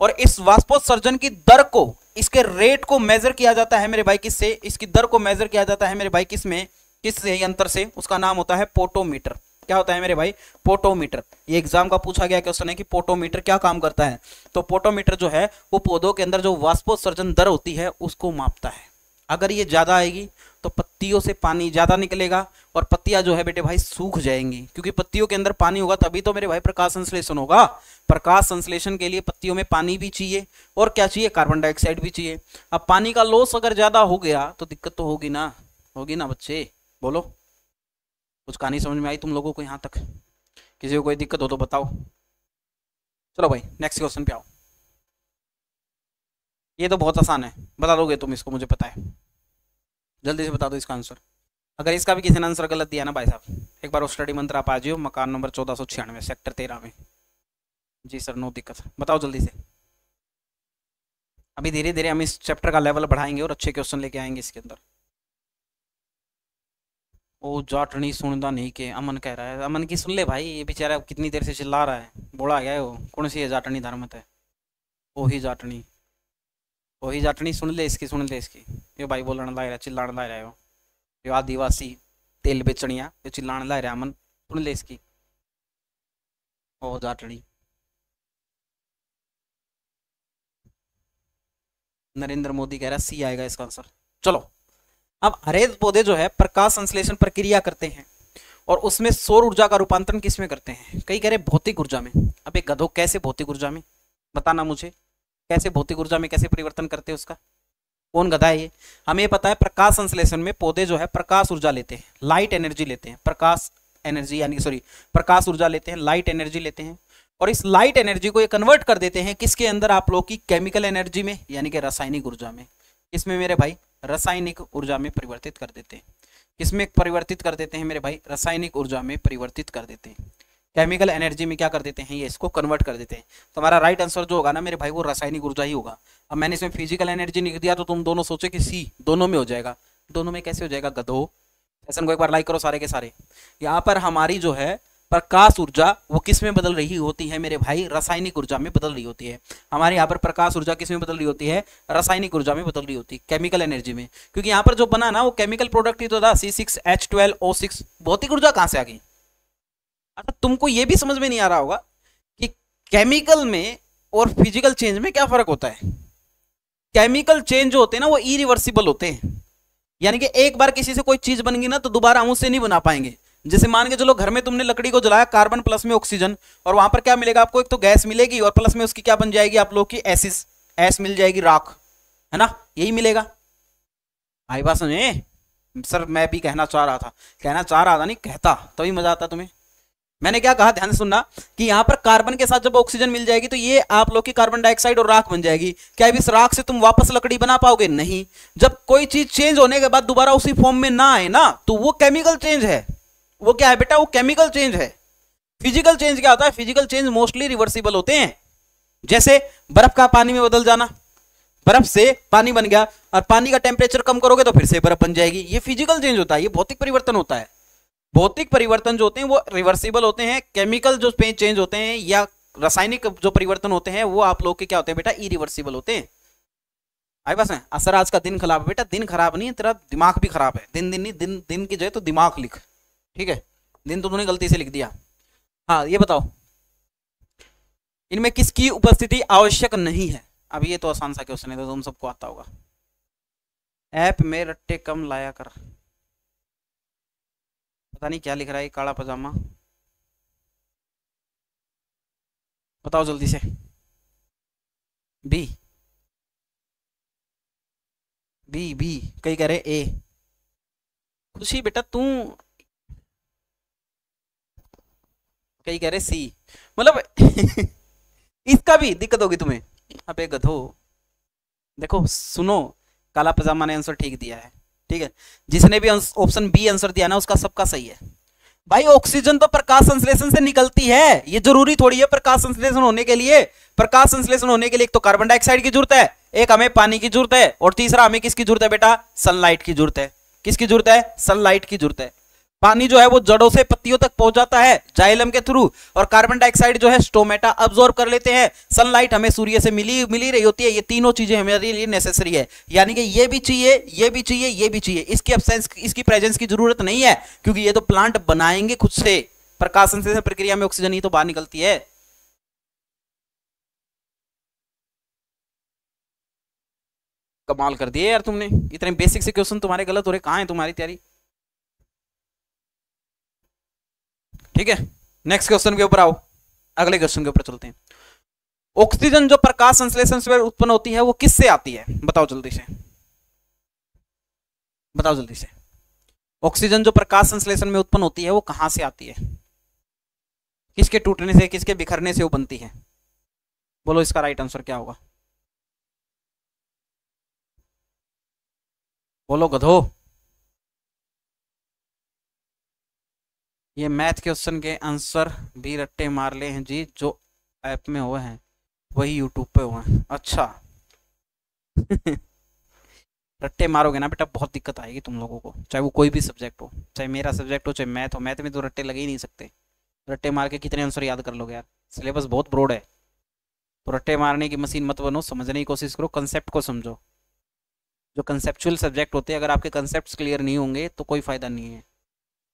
और इस वाष्पोत्सर्जन की दर को, इसके रेट को मेजर किया जाता है मेरे भाई किससे, इसकी दर को मेजर किया जाता है मेरे भाई किसमें, किस यंत्र से, उसका नाम होता है पोटोमीटर। क्या होता है मेरे भाई, पोटोमीटर। ये एग्जाम का पूछा गया क्वेश्चन है कि पोटोमीटर क्या काम करता है। तो पोटोमीटर जो है वो पौधों के अंदर जो वाष्पोत्सर्जन दर होती है उसको मापता है। अगर ये ज्यादा आएगी तो पत्तियों से पानी ज्यादा निकलेगा और पत्तियां जो है बेटे भाई सूख जाएंगी, क्योंकि पत्तियों के अंदर पानी होगा तभी तो मेरे भाई प्रकाश संश्लेषण होगा। प्रकाश संश्लेषण के लिए पत्तियों में पानी भी चाहिए और क्या चाहिए, कार्बन डाइऑक्साइड भी चाहिए। अब पानी का लॉस अगर ज्यादा हो गया तो दिक्कत तो होगी ना, होगी ना बच्चे, बोलो। कुछ कहानी समझ में आई तुम लोगों को यहाँ तक? किसी को कोई दिक्कत हो तो बताओ। चलो भाई नेक्स्ट क्वेश्चन पे आओ। ये तो बहुत आसान है, बता दोगे तुम इसको, मुझे पता है, जल्दी से बता दो इसका आंसर। अगर इसका भी किसी ने आंसर गलत दिया ना भाई साहब, एक बार स्टडी मंत्र आप आ जाओ, मकान नंबर 1496 सेक्टर 13 में। जी सर नो दिक्कत, बताओ जल्दी से। अभी धीरे धीरे हम इस चैप्टर का लेवल बढ़ाएंगे और अच्छे क्वेश्चन लेके आएंगे इसके अंदर। ओ जाटनी सुनदा नहीं के, अमन कह रहा है, अमन की सुन ले भाई, ये बेचारा कितनी देर से चिल्ला रहा है, बोला गया है वो। कौन सी है जाटनी धर्मत है, वही जाटनी, वही जाटनी, सुन ले इसकी, सुन ले इसकी। ये भाई बोलने ला रहा, चिल्लाने ला रहा है वो, ये आदिवासी तेल बेचनिया, ये चिल्लाने ला रहा है। अमन सुन ले इसकी, ओ जाटनी। नरेंद्र मोदी कह रहा है सी आएगा इसका आंसर। चलो, अब हरे पौधे जो है प्रकाश संश्लेषण प्रक्रिया करते हैं और उसमें सौर ऊर्जा का रूपांतरण किसमें करते हैं? कई कह रहे भौतिक ऊर्जा में। अब एक गधो, कैसे भौतिक ऊर्जा में, बताना मुझे, कैसे भौतिक ऊर्जा में कैसे परिवर्तन करते हैं उसका? कौन गधा है ये? हमें पता है प्रकाश संश्लेषण में पौधे जो है प्रकाश ऊर्जा लेते हैं, लाइट एनर्जी लेते हैं, प्रकाश एनर्जी यानी सॉरी प्रकाश ऊर्जा लेते हैं, लाइट एनर्जी लेते हैं, और इस लाइट एनर्जी को ये कन्वर्ट कर देते हैं किसके अंदर? आप लोग की केमिकल एनर्जी में, यानी कि रासायनिक ऊर्जा में। इसमें मेरे भाई रासायनिक ऊर्जा में परिवर्तित कर देते हैं। किसमें परिवर्तित कर देते हैं मेरे भाई? रासायनिक ऊर्जा में परिवर्तित कर देते हैं। केमिकल एनर्जी में क्या कर देते हैं? ये इसको कन्वर्ट कर देते हैं। तो हमारा राइट आंसर जो होगा ना मेरे भाई वो रासायनिक ऊर्जा ही होगा। अब मैंने इसमें फिजिकल एनर्जी लिख दिया तो तुम दोनों सोचे कि सी दोनों में हो जाएगा। दोनों में कैसे हो जाएगा गधो? सेशन को एक बार लाइक करो सारे के सारे। यहाँ पर हमारी जो है प्रकाश ऊर्जा वो किस में बदल रही होती है मेरे भाई? रासायनिक ऊर्जा में बदल रही होती है। हमारे यहाँ पर प्रकाश ऊर्जा किस में बदल रही होती है? रासायनिक ऊर्जा में बदल रही होती है, केमिकल एनर्जी में। क्योंकि यहाँ पर जो बना ना वो केमिकल प्रोडक्ट ही तो था, C6H12O6। भौतिक ऊर्जा कहाँ से आ गई? अच्छा, तुमको ये भी समझ में नहीं आ रहा होगा कि केमिकल में और फिजिकल चेंज में क्या फर्क होता है। केमिकल चेंज जो होते हैं ना वो इरिवर्सिबल होते हैं, यानी कि एक बार किसी से कोई चीज बन गई ना तो दोबारा हम उससे नहीं बना पाएंगे। जैसे मान के चलो घर में तुमने लकड़ी को जलाया, कार्बन प्लस में ऑक्सीजन, और वहां पर क्या मिलेगा आपको? एक तो गैस मिलेगी और प्लस में उसकी क्या बन जाएगी आप लोग की? एसिस, एस मिल जाएगी, राख, है ना, यही मिलेगा। आई बात समझे? सर मैं भी कहना चाह रहा था नहीं कहता, तभी मजा आता तुम्हें। मैंने क्या कहा, ध्यान से सुनना, कि यहां पर कार्बन के साथ जब ऑक्सीजन मिल जाएगी तो ये आप लोग की कार्बन डाइऑक्साइड और राख बन जाएगी। क्या इस राख से तुम वापस लकड़ी बना पाओगे? नहीं। जब कोई चीज चेंज होने के बाद दोबारा उसी फॉर्म में ना आए ना तो वो केमिकल चेंज है। वो क्या है बेटा? वो केमिकल चेंज है। फिजिकल चेंज क्या होता है? फिजिकल चेंज मोस्टली रिवर्सिबल होते हैं। जैसे बर्फ का पानी में बदल जाना, बर्फ से पानी बन गया और पानी का टेम्परेचर कम करोगे तो फिर से बर्फ बन जाएगी। ये फिजिकल चेंज होता है, ये भौतिक परिवर्तन होता है। भौतिक परिवर्तन जो होते हैं वो रिवर्सिबल होते हैं। केमिकल जो चेंज होते हैं या रासायनिक जो परिवर्तन होते हैं वो आप लोग के क्या होते हैं बेटा? इरिवर्सिबल होते हैं। आई बस है। सर आज का दिन खराब है बेटा, दिन खराब नहीं है, तेरा दिमाग भी खराब है। दिन दिन नहीं, दिन की जगह तो दिमाग लिख, ठीक है? दिन तो तूने गलती से लिख दिया। हाँ ये बताओ, इनमें किसकी उपस्थिति आवश्यक नहीं है? अब ये तो आसान सा क्वेश्चन है, तो तुम सबको आता होगा। ऐप में रट्टे कम लाया कर। पता नहीं क्या लिख रहा है काला पजामा, बताओ जल्दी से। बी बी बी कई कह रहे ए। खुशी बेटा तू, कई कह रहे सी, मतलब इसका भी दिक्कत होगी तुम्हें। अबे गधो, देखो सुनो, काला पजामा ने आंसर ठीक दिया है, ठीक है? जिसने भी ऑप्शन बी आंसर दिया ना उसका सबका सही है। भाई ऑक्सीजन तो प्रकाश संश्लेषण से निकलती है, ये जरूरी थोड़ी है प्रकाश संश्लेषण होने के लिए। प्रकाश संश्लेषण होने के लिए एक तो कार्बन डाइऑक्साइड की जरूरत है, एक हमें पानी की जरूरत है, और तीसरा हमें किसकी जरूरत है बेटा? सनलाइट की जरूरत है। किसकी जरूरत है? सनलाइट की जरूरत है। पानी जो है वो जड़ों से पत्तियों तक पहुंच जाता है जाइलम के थ्रू, और कार्बन डाइऑक्साइड जो है स्टोमेटा अब्सॉर्ब कर लेते हैं। सनलाइट हमें सूर्य से मिली रही होती है। ये तीनों चीजें हमारे लिए नेसेसरी है, यानी कि ये भी चाहिए, ये भी चाहिए, ये भी चाहिए। इसकी अब्सेंस, इसकी प्रेजेंस की जरूरत नहीं है, क्योंकि ये तो प्लांट बनाएंगे खुद से। प्रकाश संश्लेषण प्रक्रिया में ऑक्सीजन ही तो बाहर निकलती है। कमाल कर दिए यार तुमने, इतने बेसिक से क्वेश्चन तुम्हारे गलत हो रहे। कहां है तुम्हारी तैयारी? ठीक है, नेक्स्ट क्वेश्चन के ऊपर आओ, अगले क्वेश्चन के ऊपर चलते हैं। ऑक्सीजन जो प्रकाश संश्लेषण से उत्पन्न होती है वो किससे आती है? बताओ जल्दी से, बताओ जल्दी से। ऑक्सीजन जो प्रकाश संश्लेषण में उत्पन्न होती है वो कहां से आती है? किसके टूटने से, किसके बिखरने से वो बनती है? बोलो इसका राइट आंसर क्या होगा? बोलो गधो। ये मैथ क्वेश्चन के आंसर भी रट्टे मार ले हैं जी, जो ऐप में हुए हैं वही यूट्यूब पे हुए हैं। अच्छा रट्टे मारोगे ना बेटा बहुत दिक्कत आएगी तुम लोगों को, चाहे वो कोई भी सब्जेक्ट हो, चाहे मेरा सब्जेक्ट हो, चाहे मैथ हो। मैथ में तो रट्टे लगे ही नहीं सकते। रट्टे मार के कितने आंसर याद कर लोगे यार? सिलेबस बहुत ब्रॉड है, तो रट्टे मारने की मशीन मत बनो, समझने की कोशिश करो, कंसेप्ट को समझो। जो कंसेप्चुअल सब्जेक्ट होते हैं, अगर आपके कंसेप्ट क्लियर नहीं होंगे तो कोई फायदा नहीं है।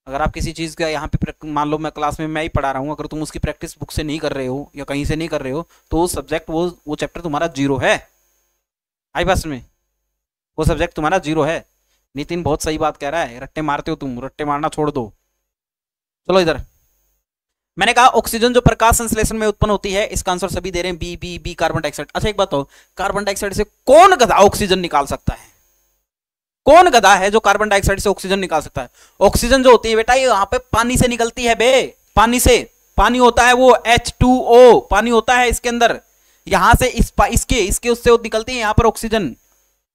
अगर आप किसी चीज़ का यहाँ पे मान लो मैं क्लास में मैं ही पढ़ा रहा हूँ, अगर तुम उसकी प्रैक्टिस बुक से नहीं कर रहे हो या कहीं से नहीं कर रहे हो तो वो सब्जेक्ट वो चैप्टर तुम्हारा जीरो है। आई बस में वो सब्जेक्ट तुम्हारा जीरो है। नितिन बहुत सही बात कह रहा है, रट्टे मारते हो तुम, रट्टे मारना छोड़ दो। चलो इधर, मैंने कहा ऑक्सीजन जो प्रकाश संश्लेषण में उत्पन्न होती है, इसका आंसर सभी दे रहे हैं B B B, carbon dioxide. अच्छा एक बात हो, कार्बन डाइऑक्साइड से कौन गधा ऑक्सीजन निकाल सकता है? कौन गधा है जो कार्बन डाइऑक्साइड से ऑक्सीजन निकाल सकता है? ऑक्सीजन जो होती है बेटा, ये यहां पे पानी से निकलती है बे, पानी से, पानी होता है वो H2O, पानी होता है इसके अंदर, यहां से इसके उससे निकलती है यहां पर ऑक्सीजन।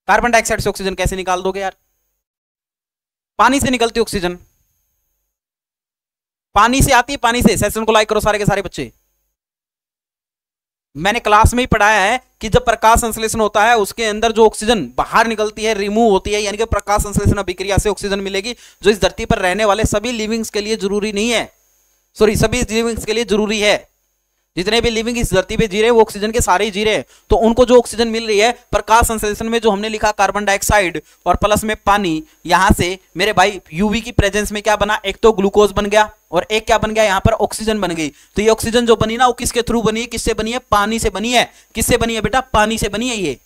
कार्बन डाइऑक्साइड से ऑक्सीजन कैसे निकाल दोगे यार? पानी से निकलती ऑक्सीजन, पानी से आती है, पानी से। सेशन को लाइक करो सारे के सारे बच्चे। मैंने क्लास में ही पढ़ाया है कि जब प्रकाश संश्लेषण होता है उसके अंदर जो ऑक्सीजन बाहर निकलती है, रिमूव होती है, यानी कि प्रकाश संश्लेषण अभिक्रिया से ऑक्सीजन मिलेगी, जो इस धरती पर रहने वाले सभी लिविंग्स के लिए जरूरी नहीं है, सॉरी सभी लिविंग्स के लिए जरूरी है। जितने भी लिविंग इस धरती पे जी रहे हैं वो ऑक्सीजन के सारे ही जी रहे हैं, तो उनको जो ऑक्सीजन मिल रही है प्रकाश संश्लेषण में, जो हमने लिखा कार्बन डाइऑक्साइड और प्लस में पानी, यहां से मेरे भाई यूवी की प्रेजेंस में क्या बना, एक तो ग्लूकोज बन गया और एक क्या बन गया, यहां पर ऑक्सीजन बन गई। तो ये ऑक्सीजन जो बनी ना, वो किसके थ्रू बनी है, किससे बनी है, पानी से बनी है। किससे बनी है बेटा, पानी से बनी है। ये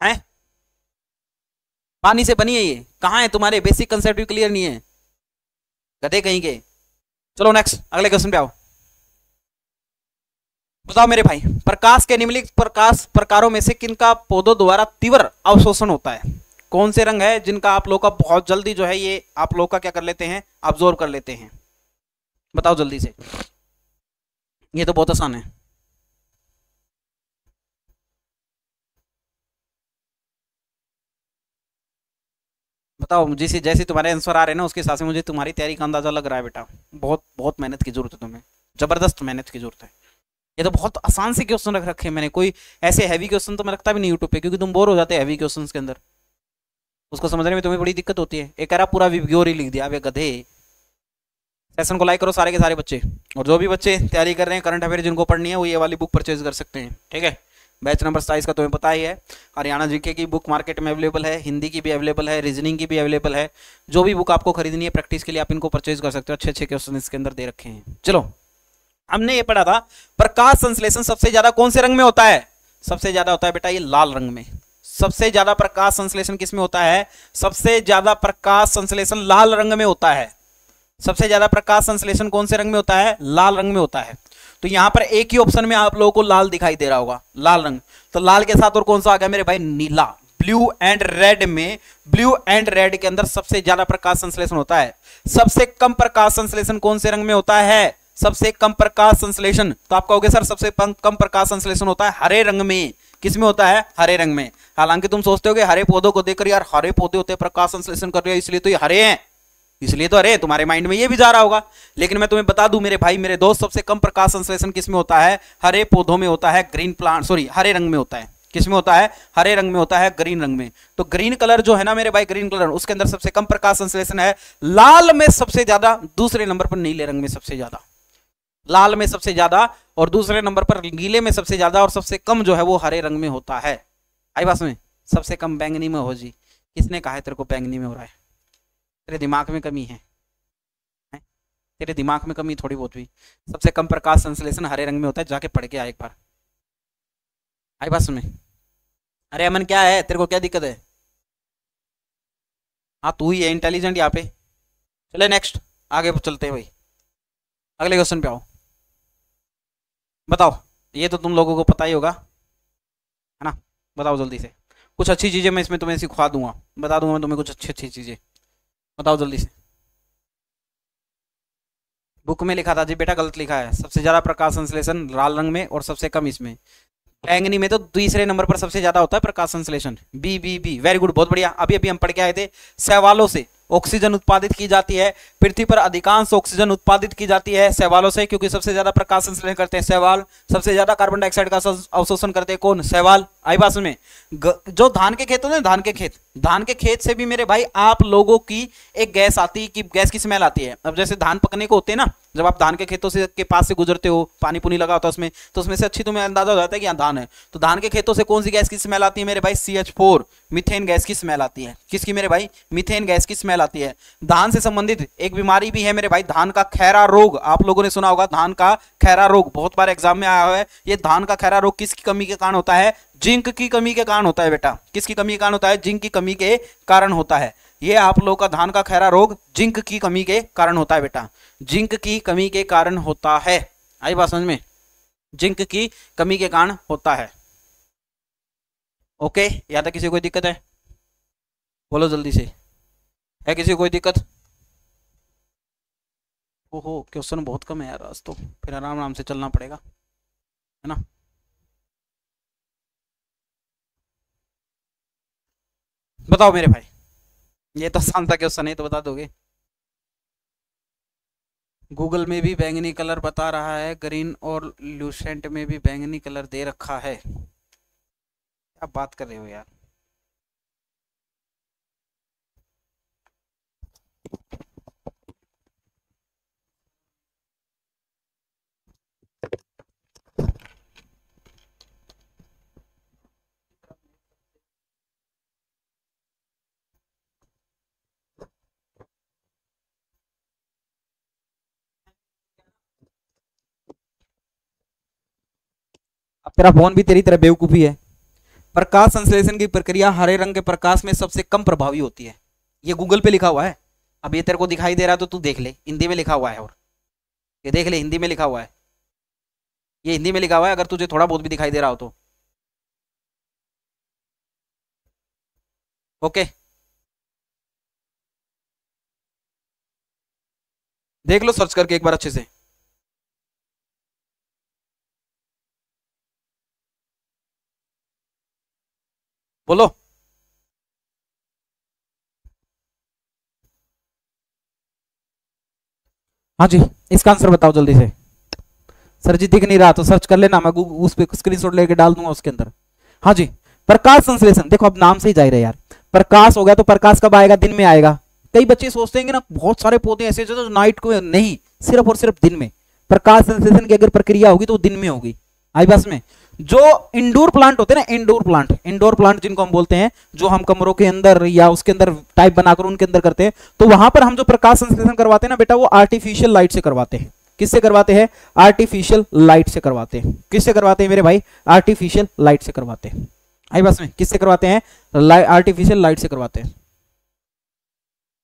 है पानी से बनी है। ये कहां है तुम्हारे बेसिक कंसेप्ट भी क्लियर नहीं है, गधे कहीं के। चलो नेक्स्ट, अगले क्वेश्चन पे आओ। बताओ मेरे भाई, प्रकाश के निम्नलिखित प्रकाश प्रकारों में से किनका पौधों द्वारा तीव्र अवशोषण होता है? कौन से रंग है जिनका आप लोग का बहुत जल्दी जो है ये आप लोग का क्या कर लेते हैं, ऑब्जर्व कर लेते हैं? बताओ जल्दी से, ये तो बहुत आसान है। बताओ, जैसे जैसे तुम्हारे आंसर आ रहे हैं ना उसके हिसाब से मुझे तुम्हारी तैयारी का अंदाजा लग रहा है बेटा। बहुत बहुत मेहनत की जरूरत है तुम्हें, जबरदस्त मेहनत की जरूरत है। ये तो बहुत आसान से क्वेश्चन रख रखे हैं मैंने, कोई ऐसे हैवी क्वेश्चन तो मैं रखता भी नहीं यूट्यूब पे, क्योंकि तुम बोर हो जाते हैं हैवी क्वेश्चन के अंदर, उसको समझने में तुम्हें बड़ी दिक्कत होती है। एक पूरा विग्योर ही लिख दिया, अब गधे। सेशन को लाइक करो सारे के सारे बच्चे, और जो भी बच्चे तैयारी कर रहे हैं करंट अफेयर जिनको पढ़नी है वो ये वाली बुक परचेज कर सकते हैं, ठीक है। बैच नंबर 27 का तुम्हें पता ही है। हरियाणा जीके की बुक मार्केट में अवेलेबल है, हिंदी की भी अवेलेबल है, रीजनिंग की भी अवेलेबल है। जो भी बुक आपको खरीदनी है प्रैक्टिस के लिए आप इनको परचेज कर सकते हो, अच्छे अच्छे क्वेश्चन इसके अंदर दे रखे हैं। चलो, हमने ये पढ़ा था प्रकाश संश्लेषण सबसे ज्यादा कौन से रंग में होता है? सबसे ज्यादा होता है बेटा ये लाल रंग में। सबसे ज्यादा प्रकाश संश्लेषण किस में होता है? सबसे ज्यादा प्रकाश संश्लेषण लाल रंग में होता है। सबसे ज्यादा प्रकाश संश्लेषण कौन से रंग में होता है? लाल रंग में होता है। तो यहां पर एक ही ऑप्शन में आप लोगों को लाल दिखाई दे रहा होगा, लाल रंग। तो लाल के साथ और कौन सा आ गया मेरे भाई? नीला। ब्लू एंड रेड में, ब्लू एंड रेड के अंदर सबसे ज्यादा प्रकाश संश्लेषण होता है। सबसे कम प्रकाश संश्लेषण कौन से रंग में होता है? सबसे कम प्रकाश संश्लेषण, तो आप कहोगे सर सबसे कम प्रकाश संश्लेषण होता है हरे रंग में। किस में होता है? हरे रंग में। हालांकि तुम सोचते हो कि हरे पौधों को देखकर यार हरे पौधे होते हैं प्रकाश संश्लेषण कर रहे हैं इसलिए तो ये हरे हैं, इसलिए तो अरे तुम्हारे माइंड में ये भी जा रहा होगा। लेकिन मैं तुम्हें बता दूं मेरे भाई मेरे दोस्त, सबसे कम प्रकाश संश्लेषण किस में होता है? हरे पौधों में होता है, ग्रीन प्लांट, सॉरी हरे रंग में होता है। किस में होता है? हरे रंग में होता है, ग्रीन रंग में। तो ग्रीन कलर जो है ना मेरे भाई, ग्रीन कलर, उसके अंदर सबसे कम प्रकाश संश्लेषण है। लाल में सबसे ज्यादा, दूसरे नंबर पर नीले रंग में सबसे ज्यादा। लाल में सबसे ज्यादा और दूसरे नंबर पर नीले में सबसे ज्यादा, और सबसे कम जो है वो हरे रंग में होता है। आई बात में? सबसे कम बैंगनी में हो जी। किसने कहा है तेरे को बैंगनी में हो रहा है? तेरे दिमाग में कमी है, तेरे दिमाग में कमी थोड़ी बहुत हुई। सबसे कम प्रकाश संश्लेषण हरे रंग में होता है, जाके पढ़ के आ एक बार। आई बात सुन में? अरे अमन क्या है, तेरे को क्या दिक्कत है? हाँ तू ही है इंटेलिजेंट यहाँ पे। चले नेक्स्ट, आगे चलते हैं भाई, अगले क्वेश्चन पे आओ। बताओ, ये तो तुम लोगों को पता ही होगा है ना, बताओ जल्दी से। कुछ अच्छी चीजें मैं इसमें तुम्हें सिखा दूंगा, बता दूंगा मैं तुम्हें कुछ अच्छी अच्छी चीजें। बताओ जल्दी से। बुक में लिखा था जी बेटा, गलत लिखा है। सबसे ज्यादा प्रकाश संश्लेषण लाल रंग में और सबसे कम इसमें बैंगनी में। तो तीसरे नंबर पर सबसे ज्यादा होता है प्रकाश संश्लेषण, B B B. Very good, बहुत बढ़िया। अभी अभी हम पढ़ के आए थे, शैवालों से ऑक्सीजन उत्पादित की जाती है। पृथ्वी पर अधिकांश ऑक्सीजन उत्पादित की जाती है शैवालों से, क्योंकि सबसे ज्यादा प्रकाश संश्लेषण करते हैं शैवाल। सबसे ज्यादा कार्बन डाइऑक्साइड का अवशोषण करते हैं कौन? शैवाल। आई बात में? जो धान के खेत होते हैं, धान के खेत, धान के खेत से भी मेरे भाई आप लोगों की एक गैस आती है, कि गैस की स्मेल आती है। अब जैसे धान पकने को होते हैं ना, जब आप धान के खेतों से के पास से गुजरते हो, पानी पुनी लगा होता है उसमें, तो उसमें से अच्छी तुम्हें अंदाजा हो जाता है कि यहाँ धान है। तो धान के खेतों से कौन सी गैस की स्मेल आती है मेरे भाई? CH4, मीथेन गैस की स्मेल आती है। किसकी मेरे भाई? मीथेन गैस की स्मेल आती है। धान से संबंधित एक बीमारी भी है मेरे भाई, धान का खैरा रोग। आप लोगों ने सुना होगा धान का खैरा रोग, बहुत बार एग्जाम में आया हुआ है। ये धान का खैरा रोग किसकी कमी के कारण होता है? जिंक की कमी के कारण होता है बेटा। किसकी कमी के कारण होता है? जिंक की कमी के कारण होता है। ये आप लोग का धान का खैरा रोग जिंक की कमी के कारण होता है बेटा, जिंक की कमी के कारण होता है। आई बात समझ में? जिंक की कमी के कारण होता है। ओके, या तक किसी को कोई दिक्कत है? बोलो जल्दी से, है किसी को कोई दिक्कत? ओहो, क्वेश्चन बहुत कम है यार आज तो, फिर आराम आराम से चलना पड़ेगा, है ना। बताओ मेरे भाई, ये तो आसान सा क्वेश्चन है, तो बता दोगे? गूगल में भी बैंगनी कलर बता रहा है, ग्रीन और ल्यूसेंट में भी बैंगनी कलर दे रखा है। क्या बात कर रहे हो यार? अब तेरा फोन भी तेरी तरह बेवकूफी है। प्रकाश संश्लेषण की प्रक्रिया हरे रंग के प्रकाश में सबसे कम प्रभावी होती है। ये गूगल पे लिखा हुआ है। अब ये तेरे को दिखाई दे रहा है तो तू देख ले, हिंदी में लिखा हुआ है। और ये देख ले, हिंदी में लिखा हुआ है, ये हिंदी में लिखा हुआ है, अगर तुझे थोड़ा बहुत भी दिखाई दे रहा हो तो। ओके, देख लो सर्च करके एक बार अच्छे से। बोलो। हाँ जी, इसका आंसर बताओ जल्दी से। सर जी दिख नहीं रहा तो सर्च कर लेना, मैं उस पे स्क्रीनशॉट लेके डाल दूंगा उसके अंदर। हाँ जी, प्रकाश संश्लेषण, देखो अब नाम से ही जा रहे यार, प्रकाश हो गया तो प्रकाश कब आएगा? दिन में आएगा। कई बच्चे सोचते हैं कि ना बहुत सारे पौधे ऐसे जो नाइट को, नहीं, सिर्फ और सिर्फ दिन में। प्रकाश संश्लेषण की अगर प्रक्रिया होगी तो वो दिन में होगी। आई बस में, जो इंडोर प्लांट होते हैं ना, इंडोर प्लांट जिनको हम बोलते हैं, जो हम कमरों के अंदर या उसके अंदर टाइप बनाकर उनके अंदर करते हैं, तो वहां पर हम जो प्रकाश संश्लेषण करवाते हैं ना बेटा, वो आर्टिफिशियल लाइट से करवाते हैं। किससे करवाते हैं? आर्टिफिशियल लाइट से करवाते हैं। किससे करवाते हैं मेरे भाई? आर्टिफिशियल लाइट से करवाते हैं। आई बस में, किससे करवाते हैं? आर्टिफिशियल लाइट से करवाते हैं।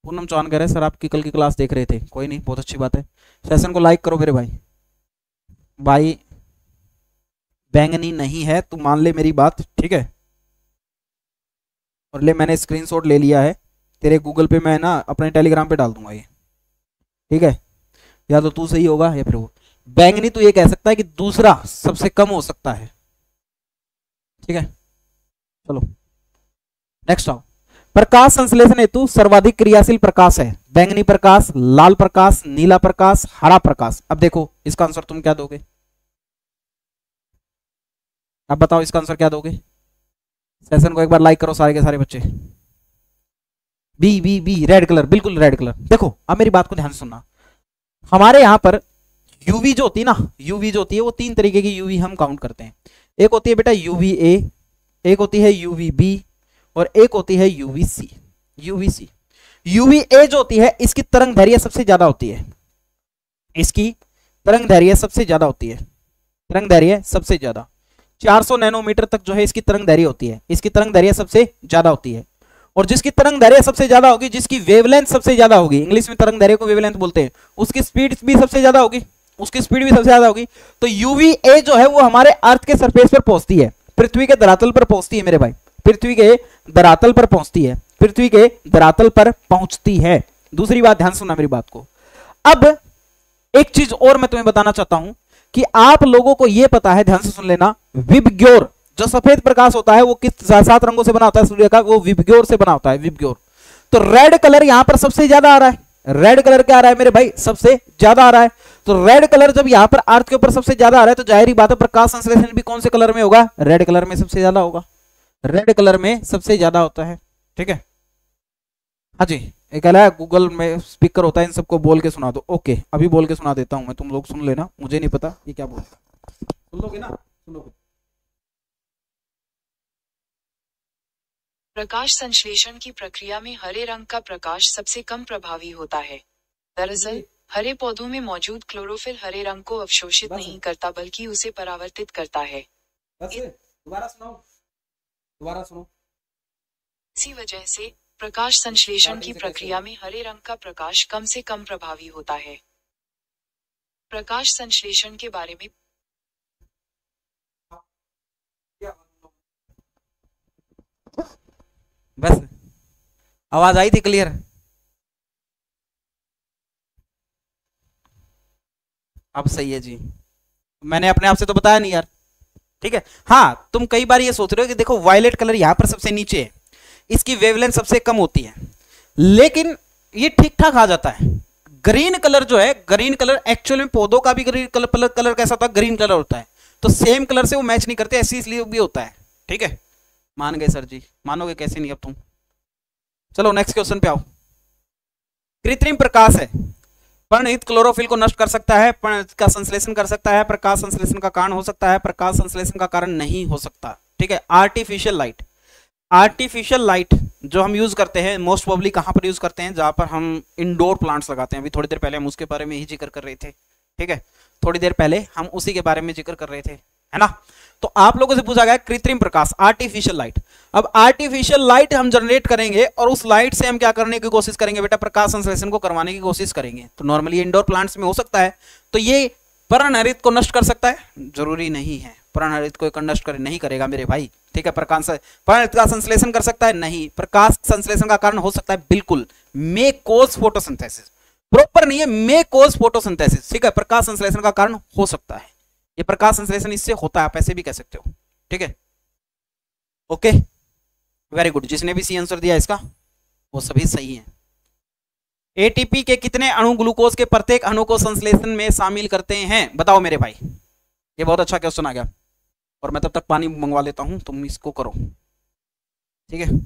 पूनम चौहान कह रहे हैं सर आपकी कल की क्लास देख रहे थे। कोई नहीं, बहुत अच्छी बात है। सेशन को लाइक करो मेरे भाई। भाई बैंगनी नहीं है, तू मान ले मेरी बात, ठीक है? और ले, मैंने स्क्रीनशॉट ले लिया है, तेरे गूगल पे मैं ना अपने टेलीग्राम पे डाल दूंगा ये, ठीक है? या तो तू सही होगा या फिर वो। बैंगनी तू ये कह सकता है कि दूसरा सबसे कम हो सकता है, ठीक है? चलो नेक्स्ट आओ। प्रकाश संश्लेषण हेतु सर्वाधिक क्रियाशील प्रकाश है बैंगनी प्रकाश, लाल प्रकाश, नीला प्रकाश, हरा प्रकाश। अब देखो इसका आंसर तुम क्या दोगे? अब बताओ इसका आंसर क्या दोगे? सेशन को एक बार लाइक करो सारे के सारे बच्चे। B B B, red colour, बिल्कुल रेड कलर। देखो अब मेरी बात को ध्यान से सुनना, हमारे यहां पर यूवी जो होती है ना, यूवी जो होती है वो तीन तरीके की यूवी हम काउंट करते हैं। एक होती है बेटा यूवी ए, एक होती है यूवी बी, और एक होती है UV C. UV C, UV A जो होती है इसकी तरंग दैर्घ्य सबसे ज्यादा होती है, इसकी तरंग दैर्घ्य सबसे ज्यादा होती है, तरंग दैर्घ्य सबसे ज्यादा 400 नैनोमीटर तक जो है इसकी तरंग दैर्घ्य होती है, इसकी तरंग दैर्घ्य सबसे ज्यादा होती है। और जिसकी तरंग दैर्घ्य सबसे ज्यादा होगी, जिसकी वेवलेंथ सबसे ज्यादा होगी, इंग्लिश में तरंग दैर्घ्य को वेवलेंथ बोलते हैं, उसकी स्पीड भी सबसे ज्यादा होगी, उसकी स्पीड भी सबसे ज्यादा होगी। तो यूवी ए जो है वो हमारे अर्थ के सरफेस पर पहुंचती है, पृथ्वी के धरातल पर पहुंचती है मेरे भाई, पृथ्वी के धरातल पर पहुंचती है, पृथ्वी के धरातल पर पहुंचती है। दूसरी बात, ध्यान सुनना मेरी बात को। अब एक चीज और मैं तुम्हें बताना चाहता हूं कि आप लोगों को यह पता है, ध्यान से सुन लेना, विबग्योर जो सफेद प्रकाश होता है वो किस 7 रंगों से बना होता है सूर्य का? वो विबग्योर से बना होता है, विबग्योर। तो रेड कलर यहां पर सबसे ज्यादा आ रहा है, रेड कलर क्या आ रहा है मेरे भाई? सबसे ज्यादा आ रहा है। तो रेड कलर जब यहां पर अर्थ के ऊपर सबसे ज्यादा आ रहा है तो जाहिर बात है प्रकाश संश्लेषण भी कौन से कलर में होगा? रेड कलर में सबसे ज्यादा होगा, रेड कलर में सबसे ज्यादा होता है, ठीक है? हाँ जी, एक गूगल में स्पीकर होता है, इन सबको बोल के सुना दो। ओके, अभी बोल के सुना देता हूं मैं, तुम लोग सुन लेना, मुझे नहीं पता ये क्या बोलता, सुन लोगे ना? सुन लोगे? प्रकाश संश्लेषण की प्रक्रिया में हरे रंग का प्रकाश सबसे कम प्रभावी होता है। दरअसल हरे पौधों में मौजूद क्लोरोफिल हरे रंग को अवशोषित नहीं करता बल्कि उसे परावर्तित करता है। दोबारा सुनो, दोबारा सुनो। इसी वजह से प्रकाश संश्लेषण की प्रक्रिया में हरे रंग का प्रकाश कम से कम प्रभावी होता है। प्रकाश संश्लेषण के बारे में बस आवाज आई थी क्लियर? अब सही है जी। मैंने अपने आप से तो बताया नहीं यार, ठीक है। हाँ, तुम कई बार ये सोच रहे हो कि देखो वायलेट कलर यहां पर सबसे नीचे है, इसकी वेवलेंथ सबसे कम होती है, लेकिन ये ठीक ठाक आ जाता है। ग्रीन कलर जो है, ग्रीन कलर एक्चुअल में पौधों का भी ग्रीन कलर कैसा होता है? ग्रीन कलर होता है। तो सेम कलर से वो मैच नहीं करते, ऐसी इसलिए भी होता है, ठीक है। मान गए सर जी, मानोगे कैसे नहीं अब तुम। चलो नेक्स्ट क्वेश्चन पे आओ। कृत्रिम प्रकाश है, पर्णहित क्लोरोफिल को नष्ट कर सकता है, का संश्लेषण कर सकता है, प्रकाश संश्लेषण का कारण हो सकता है, प्रकाश संश्लेषण का कारण नहीं हो सकता, ठीक है। आर्टिफिशियल लाइट, आर्टिफिशियल लाइट जो हम यूज करते हैं मोस्ट प्रोबेबली कहां पर यूज करते हैं? जहां पर हम इंडोर प्लांट्स लगाते हैं। अभी थोड़ी देर पहले हम उसके बारे में ही जिक्र कर रहे थे, ठीक है। थोड़ी देर पहले हम उसी के बारे में जिक्र कर रहे थे, है ना। तो आप लोगों से पूछा गया कृत्रिम प्रकाश, आर्टिफिशियल लाइट। अब आर्टिफिशियल लाइट हम जनरेट करेंगे और उस लाइट से हम क्या करने की कोशिश करेंगे बेटा? प्रकाश संश्लेषण को करवाने की कोशिश करेंगे। तो नॉर्मली इंडोर प्लांट्स में हो सकता है। तो ये पर्णहरित को नष्ट कर सकता है? जरूरी नहीं है, पर्णहरित को नष्ट नहीं करेगा मेरे भाई, ठीक है। पर्णहरित का संश्लेषण कर सकता है? नहीं। प्रकाश संश्लेषण का कारण हो सकता है? बिल्कुल। मे कोज फोटोसिंथेसिस, प्रॉपर नहीं है, मे कोज फोटोसिंथेसिस, ठीक है। प्रकाश संश्लेषण का कारण हो सकता है, ये प्रकाश संश्लेषण इससे होता है, आप ऐसे भी कह सकते हो, ठीक है। Okay, very good. जिसने भी सी आंसर दिया इसका वो सभी सही है। एटीपी के कितने अणु ग्लूकोज के प्रत्येक अणु को संश्लेषण में शामिल करते हैं? बताओ मेरे भाई। ये बहुत अच्छा क्वेश्चन आ गया, और मैं तब तक पानी मंगवा लेता हूं, तुम इसको करो, ठीक है।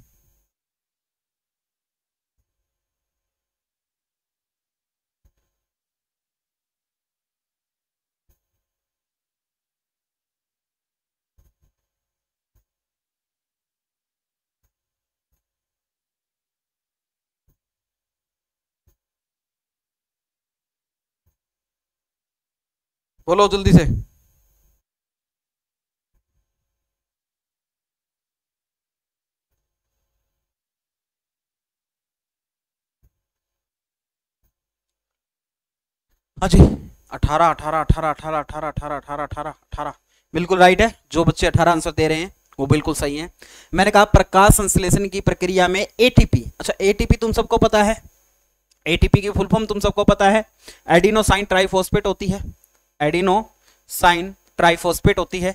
बोलो जल्दी से। हाँ जी, 18 18 18 18 18 18 18 18 18 बिल्कुल राइट है। जो बच्चे 18 आंसर दे रहे हैं वो बिल्कुल सही है। मैंने कहा प्रकाश संश्लेषण की प्रक्रिया में एटीपी, अच्छा एटीपी तुम सबको पता है, एटीपी की फुल फॉर्म तुम सबको पता है, एडिनोसाइन ट्राइफॉस्फेट होती है, एडिनोसाइन ट्राइफॉस्फेट होती है,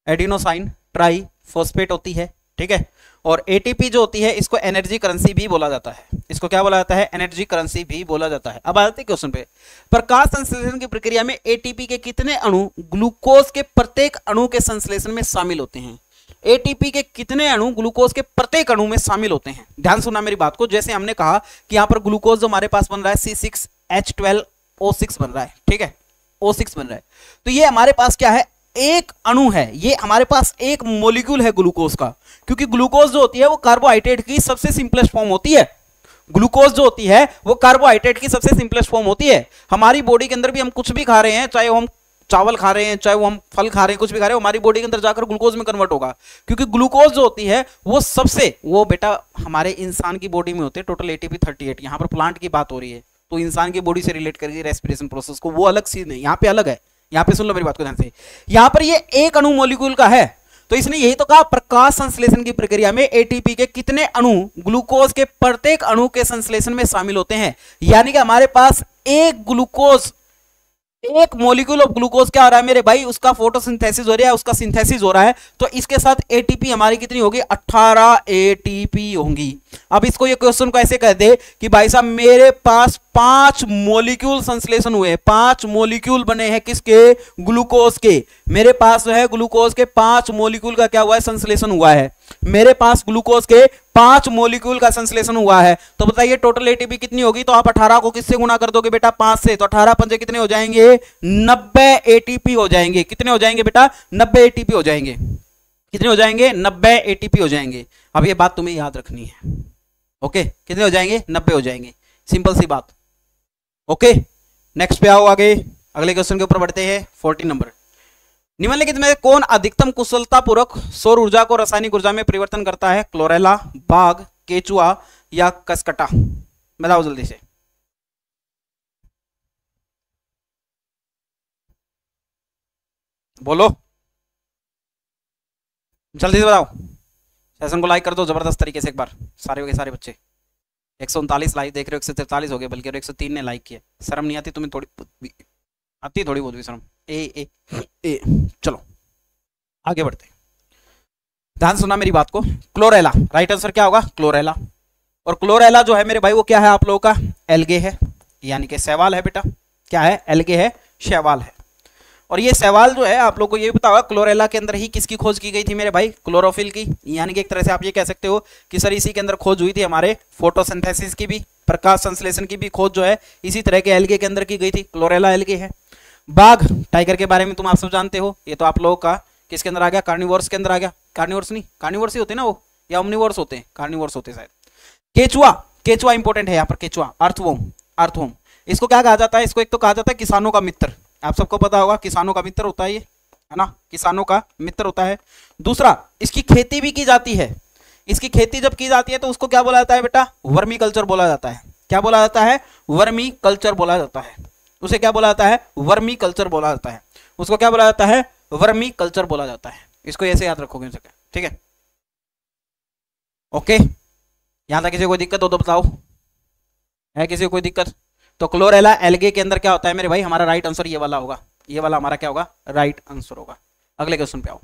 एडिनोसाइन ट्राइफॉस्फेट होती है, ठीक है। और एटीपी जो होती है इसको एनर्जी करेंसी भी बोला जाता है, इसको क्या बोला जाता है? एनर्जी करेंसी भी बोला जाता है। अब आते हैं क्वेश्चन पे। प्रकाश संश्लेषण की प्रक्रिया में एटीपी के कितने अणु ग्लूकोज के प्रत्येक अणु के संश्लेषण में शामिल होते हैं? एटीपी के कितने अणु ग्लूकोज के प्रत्येक अणु में शामिल होते हैं? ध्यान सुनना मेरी बात को। जैसे हमने कहा कि यहां पर ग्लूकोज जो हमारे पास बन रहा है C6H12O6 बन रहा है, ठीक है, O6 बन रहा है। तो ये हमारे पास क्या है? एक अणु है, ये हमारे पास एक मॉलिक्यूल है ग्लूकोज का, क्योंकि ग्लूकोज जो होती है वो कार्बोहाइड्रेट की सबसे सिंपलेस्ट फॉर्म होती है। ग्लूकोज जो होती है वो कार्बोहाइड्रेट की सबसे सिंपलेस्ट फॉर्म होती है। हमारी बॉडी के अंदर भी हम कुछ भी खा रहे हैं, चाहे वो हम चावल खा रहे हैं, चाहे वो हम फल खा रहे हैं, कुछ भी खा रहे हैं, हमारी बॉडी के अंदर जाकर ग्लूकोज में कन्वर्ट होगा, क्योंकि ग्लूकोज जो होती है वो सबसे, वो बेटा हमारे इंसान की बॉडी में होते हैं टोटल एटीपी 38। यहाँ पर प्लांट की बात हो रही है तो इंसान की बॉडी से रिलेट करेगी रेस्पिरेशन प्रोसेस को, वो अलग चीज नहीं, यहाँ पे अलग है। यहाँ पे सुन लो मेरी बात को ध्यान से, यहाँ पर ये एक अणु मॉलिक्यूल का है, तो इसने यही तो कहा प्रकाश संश्लेषण की प्रक्रिया में एटीपी के कितने अणु ग्लूकोज के प्रत्येक अणु के संश्लेषण में शामिल होते हैं। यानी कि हमारे पास एक ग्लूकोज, एक मॉलिक्यूल ऑफ ग्लूकोज क्या हो रहा है मेरे भाई? उसका फोटोसिंथेसिस हो रहा है, उसका सिंथेसिस हो रहा है, तो इसके साथ एटीपी हमारी कितनी होगी? 18 एटीपी होंगी। अब इसको ये क्वेश्चन को ऐसे कह दे कि भाई साहब मेरे पास 5 मॉलिक्यूल संश्लेषण हुए, 5 मॉलिक्यूल बने हैं किसके? ग्लूकोज के। मेरे पास जो है ग्लूकोज के 5 मॉलिक्यूल का क्या हुआ है? संश्लेषण हुआ है। मेरे पास ग्लूकोज के 5 मॉलिक्यूल का संश्लेषण हुआ है, तो बताइए टोटल एटीपी कितनी होगी? तो आप 18 को किससे गुणा कर दोगे बेटा? 5 से, तो 18 पंजे कितने हो जाएंगे? 90 एटीपी हो जाएंगे। कितने हो जाएंगे बेटा? 90 एटीपी हो जाएंगे। कितने हो जाएंगे? 90 एटीपी हो जाएंगे। अब ये बात तुम्हें याद रखनी है, ओके? कितने हो जाएंगे? 90 हो जाएंगे, सिंपल सी बात, ओके? नेक्स्ट पे आओ, आगे अगले क्वेश्चन के ऊपर बढ़ते हैं। 14 नंबर, निम्नलिखित में कौन अधिकतम कुशलता पूर्वक सौर ऊर्जा को रासायनिक ऊर्जा में परिवर्तन करता है? क्लोरेला, बाघ, केचुआ, या कसकटा? बताओ जल्दी से। बोलो जल्दी से बताओ। सेशन को लाइक कर दो जबरदस्त तरीके से एक बार, सारे के सारे बच्चे। 139 लाइक देख रहे हो, 143 हो गए बल्कि, 103 ने लाइक किया। शर्म नहीं आती तुम्हें? थोड़ी आती, थोड़ी बहुत भी शर्म। ए चलो आगे बढ़ते। ध्यान सुना मेरी बात को। क्लोरेला, राइट आंसर क्या होगा? क्लोरेला। और क्लोरेला जो है मेरे भाई वो क्या है आप लोगों का? एल्गे है, यानी कि शैवाल है बेटा। क्या है? एल्गे है, शैवाल है। और ये शैवाल जो है आप लोग को ये बताओ क्लोरेला के अंदर ही किसकी खोज की गई थी मेरे भाई? क्लोरोफिल की। यानी कि एक तरह से आप ये कह सकते हो कि सर इसी के अंदर खोज हुई थी हमारे फोटोसिंथेसिस की भी, प्रकाश संश्लेषण की भी खोज जो है इसी तरह के एल्गे के अंदर की गई थी। क्लोरेला एल्गे है। बाघ, टाइगर के बारे में तुम आप सब जानते हो, ये तो आप लोगों का किसके अंदर आ गया? कार्निवोर्स के अंदर आ गया। कार्निवोर्स नहीं, कार्निवोर्स ही होते ना वो, या ओमनिवोर्स होते हैं? कार्निवोर्स होते शायद। केचुआ, केचुआ इंपॉर्टेंट है यहाँ पर। केचुआ, अर्थवोम, अर्थवोम। इसको क्या कहा जाता है? इसको एक तो कहा जाता है किसानों का मित्र, आप सबको पता होगा किसानों का मित्र होता है ये, है ना? किसानों का मित्र होता है। दूसरा, इसकी खेती भी की जाती है। इसकी खेती जब की जाती है तो उसको क्या बोला जाता है बेटा? वर्मी कल्चर बोला जाता है। क्या बोला जाता है? वर्मी कल्चर बोला जाता है। उसे क्या बोला जाता है? वर्मी कल्चर बोला जाता है। उसको क्या बोला जाता है? वर्मी कल्चर बोला जाता है। इसको ऐसे याद रखोगे, ठीक है? ओके, यहां तक किसी को कोई दिक्कत हो तो बताओ, है किसी को कोई दिक्कत? तो क्लोरेला एल्गे के अंदर क्या होता है मेरे भाई? हमारा राइट आंसर ये वाला होगा। ये वाला हमारा क्या होगा? राइट आंसर होगा। अगले क्वेश्चन पे आओ।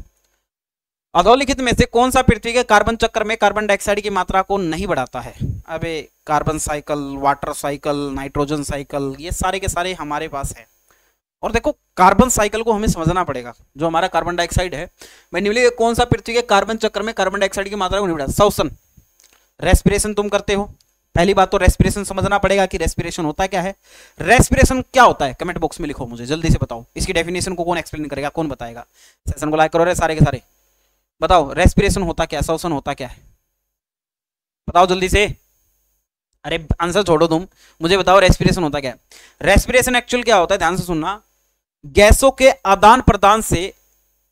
अधोलिखित में से कौन सा पृथ्वी के कार्बन चक्र में कार्बन डाइऑक्साइड की मात्रा को नहीं बढ़ाता है? अबे carbon cycle, water cycle, nitrogen cycle, ये सारे के सारे हमारे पास है। और देखो कार्बन साइकिल को हमें समझना पड़ेगा। जो हमारा कार्बन डाइऑक्साइड है भाई, निम्नलिखित कौन सा पृथ्वी के कार्बन चक्र में कार्बन डाइऑक्साइड की मात्रा को नहीं बढ़ाता? श्वसन, रेस्पिरेशन तुम करते हो। पहली बात तो रेस्पिरेशन समझना पड़ेगा कि रेस्पिरेशन होता क्या है। रेस्पिरेशन क्या होता है? कमेंट बॉक्स में लिखो, मुझे जल्दी से बताओ। इसकी डेफिनेशन को कौन एक्सप्लेन करेगा, कौन बताएगा? सेशन को लाइक करो रे सारे के सारे। बताओ रेस्पिरेशन होता क्या, श्वसन होता क्या है? बताओ जल्दी से। अरे आंसर छोड़ो तुम, मुझे बताओ रेस्पिरेशन होता क्या है? रेस्पिरेशन एक्चुअल क्या होता है? ध्यान से सुनना। गैसों के आदान प्रदान से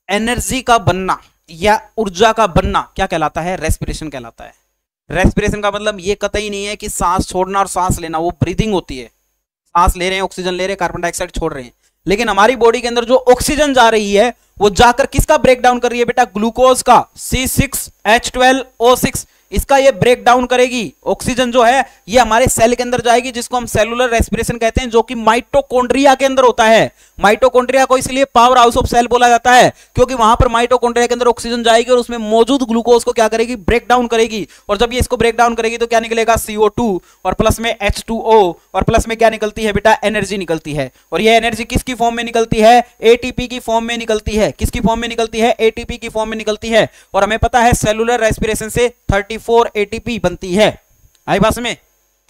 एनर्जी का बनना या ऊर्जा का बनना क्या कहलाता है? रेस्पिरेशन कहलाता है। रेस्पिरेशन का मतलब ये कतई नहीं है कि सांस छोड़ना और सांस लेना, वो ब्रीदिंग होती है। सांस ले रहे हैं, ऑक्सीजन ले रहे हैं, कार्बन डाइऑक्साइड छोड़ रहे हैं। लेकिन हमारी बॉडी के अंदर जो ऑक्सीजन जा रही है वो जाकर किसका ब्रेक डाउन कर रही है बेटा? ग्लूकोज का, C6H12O6, इसका ये ब्रेक डाउन करेगी। ऑक्सीजन जो है ये हमारे सेल के अंदर जाएगी, जिसको हम सेलुलर रेस्पिरेशन कहते हैं, जो कि माइटोकॉन्ड्रिया के अंदर होता है। माइटोकॉन्ड्रिया को इसलिए पावर हाउस ऑफ सेल बोला जाता है क्योंकि वहां पर माइटोकॉन्ड्रिया के अंदर ऑक्सीजन जाएगी और उसमें मौजूद ग्लूकोज को क्या करेगी? ब्रेक डाउन करेगी। और जब ये इसको ब्रेक डाउन करेगी तो क्या निकलेगा? CO2 और प्लस में H2O और प्लस में क्या निकलती है बेटा? एनर्जी निकलती है। और ये एनर्जी किसकी फॉर्म में निकलती है? ATP की फॉर्म में निकलती है। किसकी फॉर्म में निकलती है? ATP की फॉर्म में निकलती है। और हमें पता है सेलुलर रेस्पिरेशन से 34 ATP बनती है। आई बात में?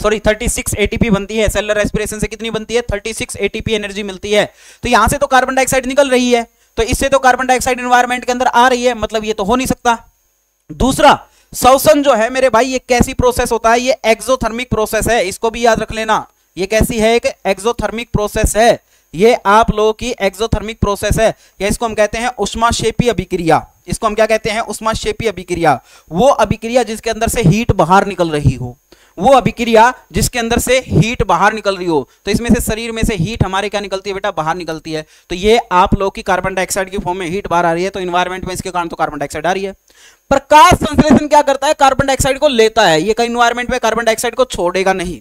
सॉरी 36 ATP बनती है। सेलुलर रेस्पिरेशन से कितनी बनती है? 36 ATP एनर्जी मिलती है। तो यहां से तो कार्बन डाइऑक्साइड निकल रही है, तो इससे तो कार्बन डाइऑक्साइड एनवायरनमेंट के अंदर आ रही है, मतलब ये तो हो नहीं सकता। दूसरा, श्वसन जो है मेरे भाई ये कैसी प्रोसेस होता है? ये एक्सोथर्मिक प्रोसेस है, इसको भी याद रख लेना। ये कैसी है? एक एक्सोथर्मिक प्रोसेस है। ये आप लोगों की एक्सोथर्मिक प्रोसेस है, या इसको हम कहते हैं उष्माक्षेपी अभिक्रिया। इसको हम क्या कहते हैं? उष्माक्षेपी अभिक्रिया। वो अभिक्रिया जिसके अंदर से हीट बाहर निकल रही हो, वो अभिक्रिया जिसके अंदर से हीट बाहर निकल रही हो। तो इसमें से शरीर में से हीट हमारे क्या निकलती है बेटा? बाहर निकलती है। तो ये आप लोग की कार्बन डाइऑक्साइड की फॉर्म में हीट बाहर आ रही है, तो इन्वायरमेंट में इसके कारण तो कार्बन डाइऑक्साइड आ रही है। प्रकाश संश्लेषण क्या करता है? कार्बन डाइऑक्साइड को लेता है, ये इन्वायरमेंट में कार्बन डाइऑक्साइड को छोड़ेगा नहीं।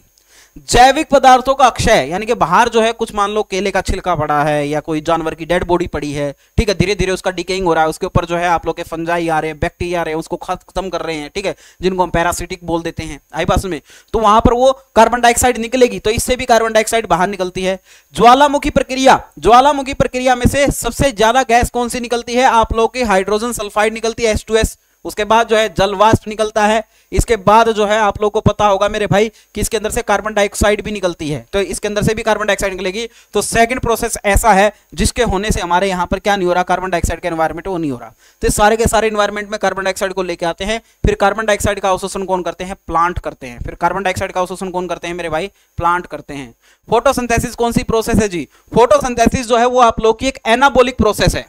जैविक पदार्थों का अक्षय, यानी कि बाहर जो है कुछ मान लो केले का छिलका पड़ा है या कोई जानवर की डेड बॉडी पड़ी है, ठीक है, धीरे धीरे उसका डिकेइंग हो रहा है, उसके ऊपर जो है आप लोग के फंजाई आ रहे हैं, बैक्टीरिया आ रहे हैं, उसको खत्म कर रहे हैं, ठीक है, जिनको हम पैरासिटिक बोल देते हैं आई पास में। तो वहां पर वो कार्बन डाइऑक्साइड निकलेगी, तो इससे भी कार्बन डाइऑक्साइड बाहर निकलती है। ज्वालामुखी प्रक्रिया, ज्वालामुखी प्रक्रिया में से सबसे ज्यादा गैस कौन सी निकलती है? आप लोग की हाइड्रोजन सल्फाइड निकलती है, H2S। उसके बाद जो है जलवाष्प निकलता है। इसके बाद जो है आप लोगों को पता होगा मेरे भाई कि इसके अंदर से कार्बन डाइऑक्साइड भी निकलती है, तो इसके अंदर से भी कार्बन डाइऑक्साइड निकलेगी। तो सेकंड प्रोसेस ऐसा है जिसके होने से हमारे यहाँ पर क्या नहीं हो रहा? कार्बन डाइऑक्साइड का एनवायरमेंट वो नहीं हो रहा। तो सारे के सारे एनवायरमेंट में कार्बन डाइऑक्साइड को लेके आते हैं। फिर कार्बन डाइऑक्साइड का अवशोषण कौन करते हैं? प्लांट करते हैं। फिर कार्बन डाइऑक्साइड का अवशोषण कौन करते हैं मेरे भाई? प्लांट करते हैं। फोटोसिंथेसिस कौन सी प्रोसेस है जी? फोटोसिंथेसिस जो है वो आप लोग की एक एनाबोलिक प्रोसेस है।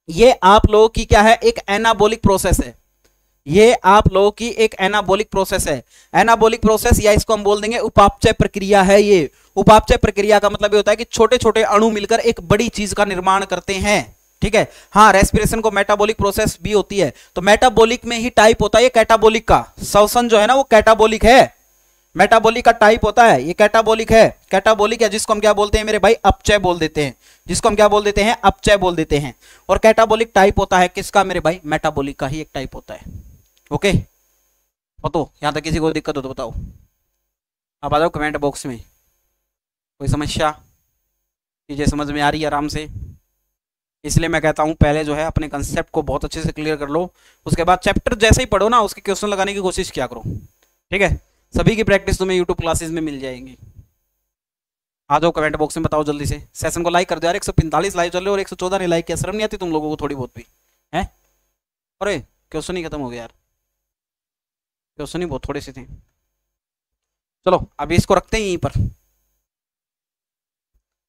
ये आप लोगों की क्या है? एक एनाबोलिक प्रोसेस है। ये आप लोगों की एक एनाबॉलिक प्रोसेस है। एनाबॉलिक प्रोसेस या इसको हम बोल देंगे उपापचय प्रक्रिया है। ये उपापचय प्रक्रिया का मतलब ये होता है कि छोटे छोटे अणु मिलकर एक बड़ी चीज का निर्माण करते हैं। ठीक है, हाँ, रेस्पिरेशन को मेटाबॉलिक प्रोसेस भी होती है। तो मेटाबॉलिक में ही टाइप होता है ये कैटाबॉलिक का। श्वसन जो है ना वो कैटाबॉलिक है, मेटाबॉलिक का टाइप होता है, ये कैटाबॉलिक है। कैटाबॉलिक है जिसको हम क्या बोलते हैं मेरे भाई, अपचय बोल देते हैं, जिसको हम क्या बोल देते हैं, अपचय बोल देते हैं। और कैटाबॉलिक टाइप होता है किसका मेरे भाई, मेटाबॉलिक का ही एक टाइप होता है। ओके, बताओ यहां तक किसी को दिक्कत हो तो बताओ, आप आ जाओ कमेंट बॉक्स में। कोई समस्या, चीजें समझ में आ रही है आराम से? इसलिए मैं कहता हूं पहले जो है अपने कंसेप्ट को बहुत अच्छे से क्लियर कर लो, उसके बाद चैप्टर जैसे ही पढ़ो ना उसके क्वेश्चन लगाने की कोशिश किया करो। ठीक है, सभी की प्रैक्टिस तुम्हें यूट्यूब क्लासेस में मिल जाएंगी। आ जाओ कमेंट बॉक्स में बताओ जल्दी से। सेशन को लाइक कर दो यार, 145 लाइक चल रहे और 114 ने लाइक किया। शर्म नहीं आती तुम लोगों को थोड़ी बहुत भी है? अरे क्वेश्चन ही खत्म हो गया यार, क्वेश्चन ही बहुत थोड़े से थे। चलो अभी इसको रखते हैं यहीं पर।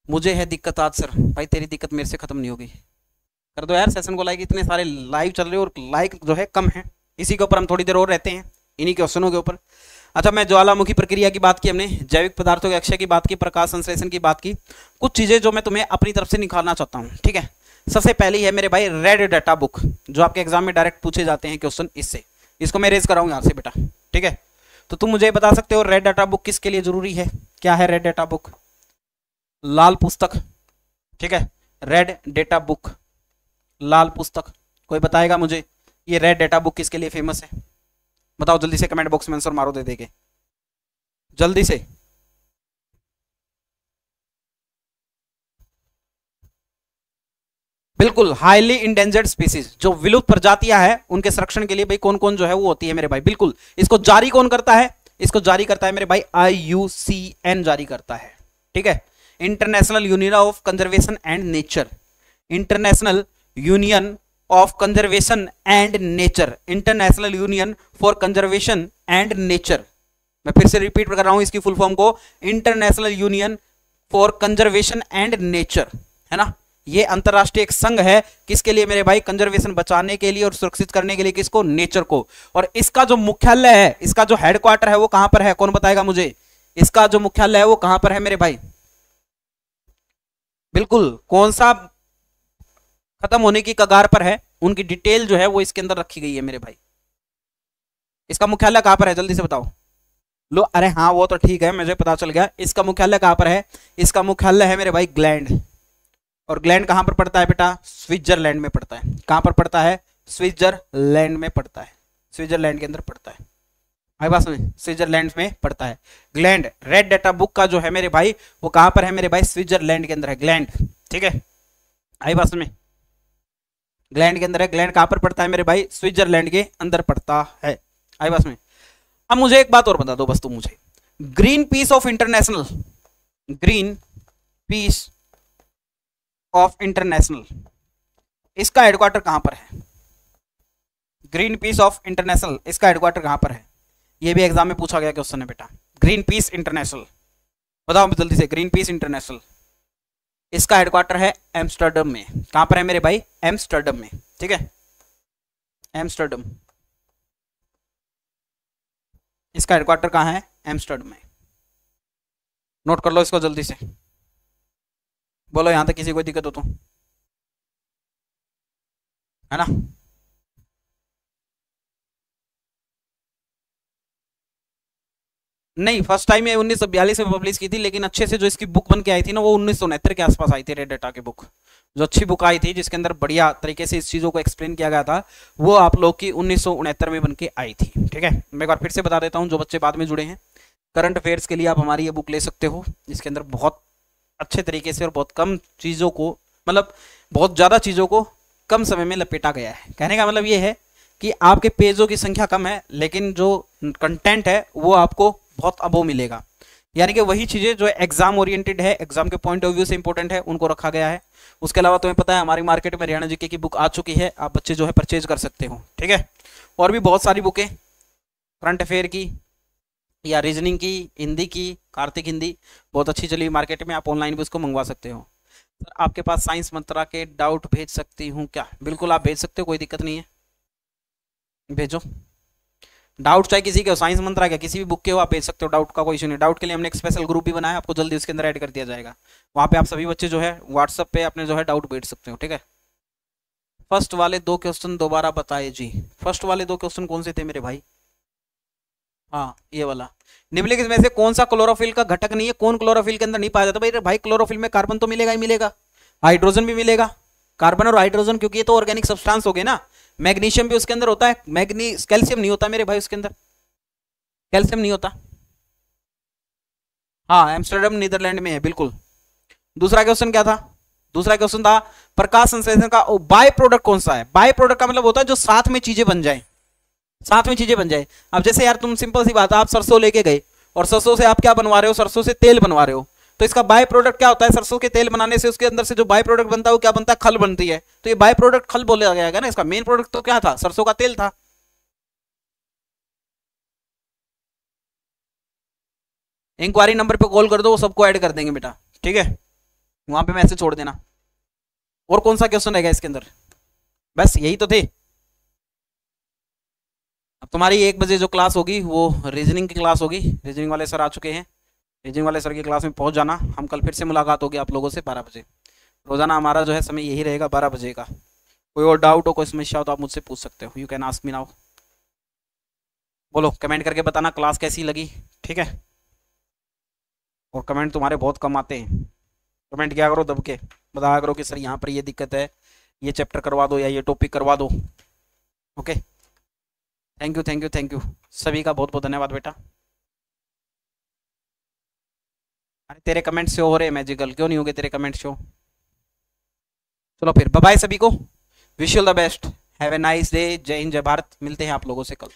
मुझे है दिक्कत आज सर, भाई तेरी दिक्कत मेरे से खत्म नहीं होगी। कर दो यार सेशन को लाइक, इतने सारे लाइव चल रहे और लाइक जो है कम है, इसी के ऊपर हम थोड़ी देर और रहते हैं, इन्हीं क्वेश्चनों के ऊपर। अच्छा, मैं ज्वालामुखी प्रक्रिया की बात की हमने, जैविक पदार्थों के अक्षय की बात की, प्रकाश संश्लेषण की बात की। कुछ चीजें जो मैं तुम्हें अपनी तरफ से निकालना चाहता हूँ। ठीक है, सबसे पहली है मेरे भाई रेड डाटा बुक, जो आपके एग्जाम में डायरेक्ट पूछे जाते हैं क्वेश्चन इससे। इसको मैं रेज कराऊंगा यहाँ से बेटा। ठीक है, तो तुम मुझे बता सकते हो रेड डाटा बुक किसके लिए जरूरी है? क्या है रेड डाटा बुक? लाल पुस्तक। ठीक है, रेड डेटा बुक, लाल पुस्तक। कोई बताएगा मुझे ये रेड डेटा बुक किसके लिए फेमस है? बताओ जल्दी से, कमेंट बॉक्स में आंसर मारो दे देंगे जल्दी से। बिल्कुल, हाईली इंडेंजर्ड स्पीसीज, जो विलुप्त प्रजातियां हैं उनके संरक्षण के लिए भाई कौन कौन जो है वो होती है मेरे भाई। बिल्कुल, इसको जारी कौन करता है? इसको जारी करता है मेरे भाई IUCN जारी करता है। ठीक है, international union of conservation and nature, international union of conservation and nature, international union for conservation and nature. मैं फिर से रिपीट कर रहा हूं इसकी फुल फॉर्म को, international union for conservation and nature, है ना। ये अंतरराष्ट्रीय एक संघ है किसके लिए मेरे भाई? कंजर्वेशन बचाने के लिए और सुरक्षित करने के लिए। किसको? नेचर को। और इसका जो मुख्यालय है, इसका जो हेडक्वार्टर है वो कहां पर है? कौन बताएगा मुझे? इसका जो मुख्यालय है वो कहां पर है मेरे भाई? बिल्कुल, कौन सा खत्म होने की कगार पर है, उनकी डिटेल जो है वो इसके अंदर रखी गई है मेरे भाई। इसका मुख्यालय कहां पर है जल्दी से बताओ। लो, अरे हाँ वो तो ठीक है, मुझे पता चल गया। इसका मुख्यालय कहां पर है? इसका मुख्यालय है मेरे भाई ग्लैंड। और ग्लैंड कहां पर पड़ता है बेटा? स्विट्जरलैंड में पड़ता है। कहां पर पड़ता है? स्विट्जरलैंड में पड़ता है, स्विट्जरलैंड के अंदर पड़ता है। आई बात समझ? स्विट्जरलैंड में पड़ता है ग्लैंड। रेड डाटा बुक का जो है मेरे भाई वो कहां पर है मेरे भाई? स्विट्जरलैंड के अंदर है ग्लैंड। ठीक है, आई बात समझ? ग्लैंड के अंदर है। ग्लैंड कहां पर पड़ता है मेरे भाई? स्विट्जरलैंड के अंदर पड़ता है। आई बात समझ? अब मुझे एक बात और बता दो बस तुम मुझे, green peas of international, green peas of international, इसका हेडक्वार्टर कहां पर है? ग्रीन पीस ऑफ इंटरनेशनल, इसका हेडक्वार्टर कहां पर है? ये भी एग्जाम में पूछा गया क्वेश्चन है बेटा। ग्रीन पीस इंटरनेशनल, बताओ जल्दी से। ग्रीन पीस इंटरनेशनल, इसका हेडक्वार्टर है एम्स्टर्डम में। कहां पर है मेरे भाई? एम्स्टर्डम में। ठीक है, एम्स्टर्डम, इसका हेडक्वार्टर कहां है? एम्स्टर्डम में। नोट कर लो इसको जल्दी से, बोलो यहां तक किसी को दिक्कत हो तो, है ना। नहीं, फर्स्ट टाइम ये 1942 में पब्लिश की थी, लेकिन अच्छे से जो इसकी बुक बन के आई थी ना वो 1969 के आसपास आई थी। रेड डाटा की बुक, जो अच्छी बुक आई थी जिसके अंदर बढ़िया तरीके से इस चीज़ों को एक्सप्लेन किया गया था, वो आप लोग की 1969 में बन के आई थी। ठीक है, मैं एक बार फिर से बता देता हूँ, जो बच्चे बाद में जुड़े हैं, करंट अफेयर्स के लिए आप हमारी ये बुक ले सकते हो, जिसके अंदर बहुत अच्छे तरीके से और बहुत कम चीज़ों को, मतलब बहुत ज़्यादा चीज़ों को कम समय में लपेटा गया है। कहने का मतलब ये है कि आपके पेजों की संख्या कम है, लेकिन जो कंटेंट है वो आपको बहुत अबोव मिलेगा। यानी कि वही चीज़ें जो एग्जाम ओरिएंटेड है, एग्जाम के पॉइंट ऑफ व्यू से इंपॉर्टेंट है, उनको रखा गया है। उसके अलावा तुम्हें पता है हमारी मार्केट में हरियाणा जीके की बुक आ चुकी है, आप बच्चे जो है परचेज कर सकते हो। ठीक है, और भी बहुत सारी बुकें करंट अफेयर की या रीजनिंग की, हिंदी की, कार्तिक हिंदी बहुत अच्छी चली मार्केट में, आप ऑनलाइन भी उसको मंगवा सकते हो। सर आपके पास साइंस मंत्रा के डाउट भेज सकती हूँ क्या? बिल्कुल आप भेज सकते हो, कोई दिक्कत नहीं है, भेजो। डाउट चाहे किसी के हो, साइंस मंत्रा क्या किसी भी बुक के हो, आप भेज सकते हो, डाउट का कोई इशू नहीं। डाउट के लिए हमने एक स्पेशल ग्रुप भी बनाया, आपको जल्दी उसके अंदर ऐड कर दिया जाएगा। वहाँ पे आप सभी बच्चे जो है व्हाट्सअप पे अपने जो है डाउट भेज सकते हो, ठीक है। फर्स्ट वाले 2 क्वेश्चन दोबारा बताए जी। फर्स्ट वाले 2 क्वेश्चन कौन से थे मेरे भाई? हाँ ये वाला, निम्नलिखित में से कौन सा क्लोरोफिल का घटक नहीं है, कौन क्लोरोफिल के अंदर नहीं पाया जाता? भाई क्लोरोफिल में कार्बन तो मिलेगा ही मिलेगा, हाइड्रोजन भी मिलेगा, कार्बन और हाइड्रोजन, क्योंकि ये तो ऑर्गेनिक सब्सटेंस हो गए ना। मैग्नीशियम भी उसके अंदर होता है, कैल्शियम नहीं होता मेरे भाई उसके अंदर, कैल्शियम नहीं होता। हाँ एम्स्टर्डम नीदरलैंड में है, बिल्कुल। दूसरा क्वेश्चन क्या था? दूसरा क्वेश्चन था प्रकाश संश्लेषण का बाय प्रोडक्ट कौन सा है? बाय प्रोडक्ट का मतलब होता है जो साथ में चीजें बन जाए, साथ में चीजें बन जाए। अब जैसे यार तुम सिंपल सी बात है, आप सरसों लेके गए और सरसों से आप क्या बनवा रहे हो? सरसों से तेल बनवा रहे हो, तो इसका बाय प्रोडक्ट क्या होता है? सरसों के तेल बनाने से उसके अंदर से जो बाय प्रोडक्ट बनता है वो क्या बनता है? खल बनती है। तो ये बाय प्रोडक्ट खल बोला जाएगा ना। इसका मेन प्रोडक्ट तो क्या था? सरसों का तेल था। इंक्वायरी नंबर पे कॉल कर दो, वो सबको ऐड कर देंगे बेटा, ठीक है। वहां पे मैसेज छोड़ देना। और कौन सा क्वेश्चन रहेगा इसके अंदर? बस यही तो थे। अब तुम्हारी 1 बजे जो क्लास होगी वो रीजनिंग की क्लास होगी, रीजनिंग वाले सर आ चुके हैं। रीजनिंग वाले सर की क्लास में पहुंच जाना। हम कल फिर से मुलाकात होगी आप लोगों से 12 बजे। रोजाना हमारा जो है समय यही रहेगा 12 बजे का। कोई और डाउट हो, कोई समस्या हो तो आप मुझसे पूछ सकते हो। You can ask me now. बोलो, कमेंट करके बताना क्लास कैसी लगी, ठीक है। और कमेंट तुम्हारे बहुत कम आते हैं, कमेंट क्या करो दब के, बताया करो कि सर यहाँ पर ये दिक्कत है, ये चैप्टर करवा दो या ये टॉपिक करवा दो। Okay, thank you thank you thank you सभी का बहुत बहुत धन्यवाद बेटा। अरे तेरे कमेंट शो हो रहे हैं मैजिकल, क्यों नहीं होंगे तेरे कमेंट शो? चलो फिर बाय बाय सभी को, wish you all the best, have a nice day, जय हिंद जय भारत। मिलते हैं आप लोगों से कल।